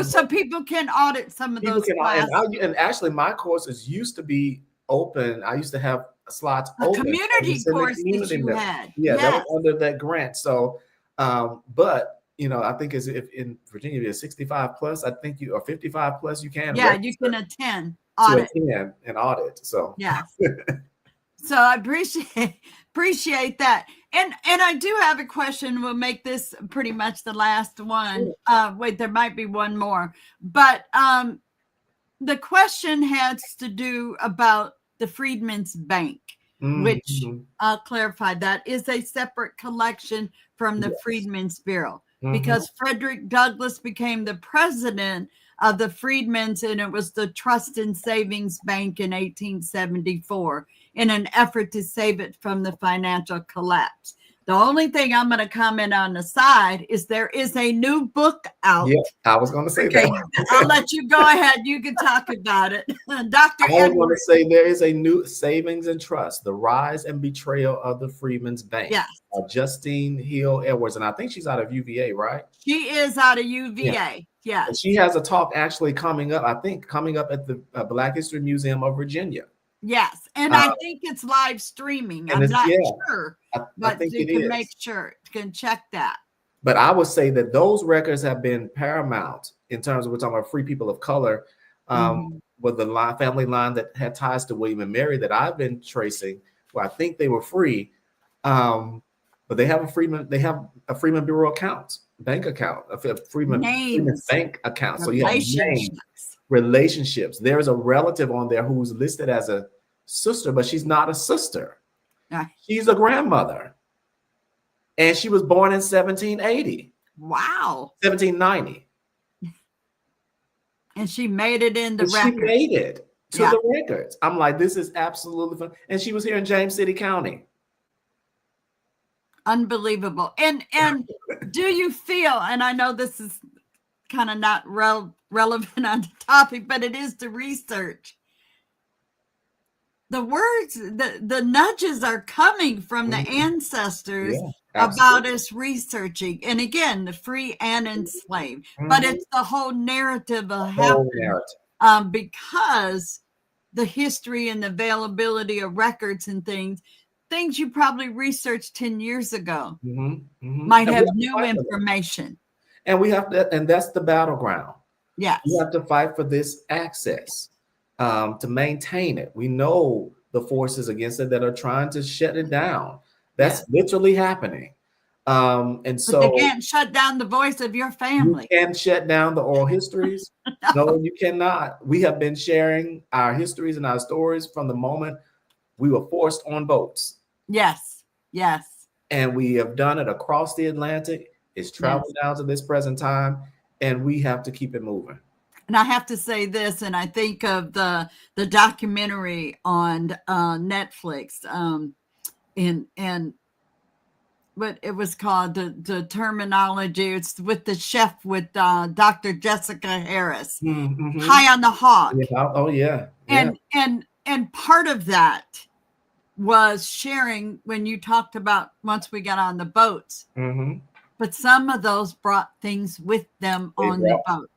so people can audit some of those classes.
And actually, my courses used to be open. I used to have slots open.
Community course that you had.
That was under that grant. So, but I think if in Virginia you're 65 plus, I think or 55 plus, you can.
Yeah, you can attend audit.
And audit. So
So I appreciate that. And I do have a question. We'll make this pretty much the last one. Wait, there might be one more, but the question has to do about the Freedmen's Bank, which I'll clarify, that is a separate collection from the Freedmen's Bureau, because Frederick Douglass became the president of the Freedmen's, and it was the Trust and Savings Bank in 1874. in an effort to save it from the financial collapse. The only thing I'm going to comment on the side is there is a new book out.
Yeah, I was going to say
Okay,
that.
I'll let you go ahead. You can talk about it. Dr.
I was going
Edward.
to say there is a new Savings and Trust, The Rise and Betrayal of the Freedmen's Bank.
Yes.
Justine Hill Edwards, and I think she's out of UVA, right?
She is out of UVA. Yes.
And she has a talk actually coming up, I think, coming up at the Black History Museum of Virginia.
Yes, and I think it's live streaming. I'm not sure, but you can make sure, you can check that.
But I would say that those records have been paramount in terms of, we're talking about free people of color, with the family line that had ties to William and Mary that I've been tracing, where I think they were free, but they have a Freeman Bureau account, bank account, a Freeman bank account. So you have names, relationships. There's a relative on there who's listed as a sister, but she's not a sister. She's a grandmother. And she was born in 1780.
Wow.
1790.
And she made it in the records.
She made it to the records. I'm like, this is absolutely fun. And she was here in James City County.
Unbelievable. And do you feel, and I know this is kind of not relevant on the topic, but it is the research. The words, the nudges are coming from the ancestors about us researching. And again, the free and enslaved. But it's the whole narrative of happening because the history and the availability of records and things you probably researched 10 years ago might have new information.
And we have to, and that's the battleground.
Yes.
You have to fight for this access to maintain it. We know the forces against it that are trying to shut it down. That's literally happening. And so
they can't shut down the voice of your family.
You can't shut down the oral histories. No, you cannot. We have been sharing our histories and our stories from the moment we were forced on boats.
Yes. Yes.
And we have done it across the Atlantic. It's traveled down to this present time, and we have to keep it moving.
And I have to say this, and I think of the documentary on Netflix, and what it was called, the terminology. It's with the chef, with Dr. Jessica Harris, High on the Hog. And part of that was sharing when you talked about once we got on the boats. But some of those brought things with them on the boat.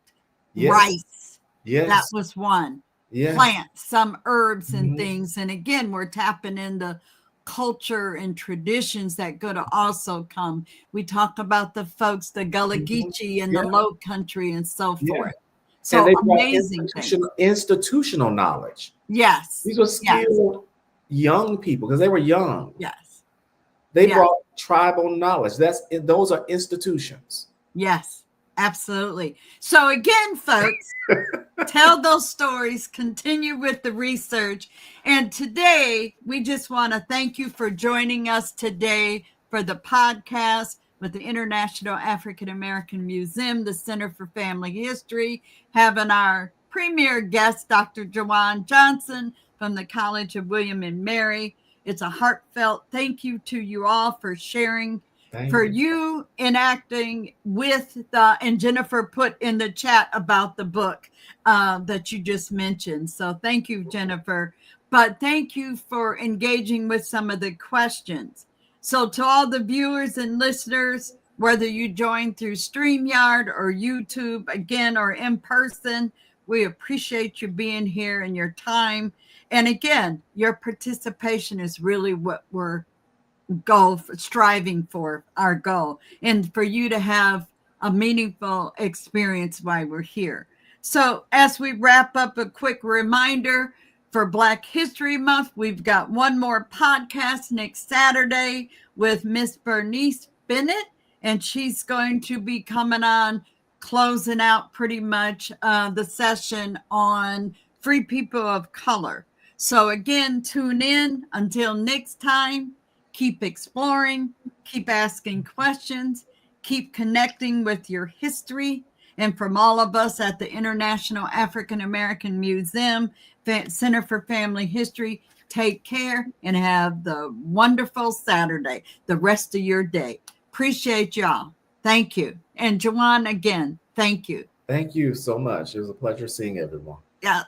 Rice. That was one. Plants, some herbs and things. And again, we're tapping into culture and traditions that go to also come. We talk about the folks, the Gullah Geechee and the Low Country and so forth. So amazing
institutional knowledge.
Yes.
These were skilled young people because they were young.
Yes.
They brought tribal knowledge. Those are institutions.
Yes, absolutely. So again, folks, tell those stories, continue with the research. And today, we just want to thank you for joining us today for the podcast with the International African American Museum, the Center for Family History, having our premier guest, Dr. Jajuan Johnson from the College of William and Mary. It's a heartfelt thank you to you all for sharing, you enacting with and Jennifer put in the chat about the book that you just mentioned. So thank you, Jennifer. But thank you for engaging with some of the questions. So to all the viewers and listeners, whether you join through StreamYard or YouTube again or in person, we appreciate you being here and your time. And again, your participation is really what we're striving for, our goal, and for you to have a meaningful experience while we're here. So as we wrap up, a quick reminder for Black History Month, we've got one more podcast next Saturday with Miss Bernice Bennett, and she's going to be coming on, closing out pretty much the session on free people of color. So again, tune in. Until next time, keep exploring, keep asking questions, keep connecting with your history. And from all of us at the International African American Museum, Center for Family History, Take care and have the wonderful Saturday, the rest of your day. Appreciate y'all. Thank you. And Jajuan, again, thank you.
Thank you so much. It was a pleasure seeing everyone.
Yes.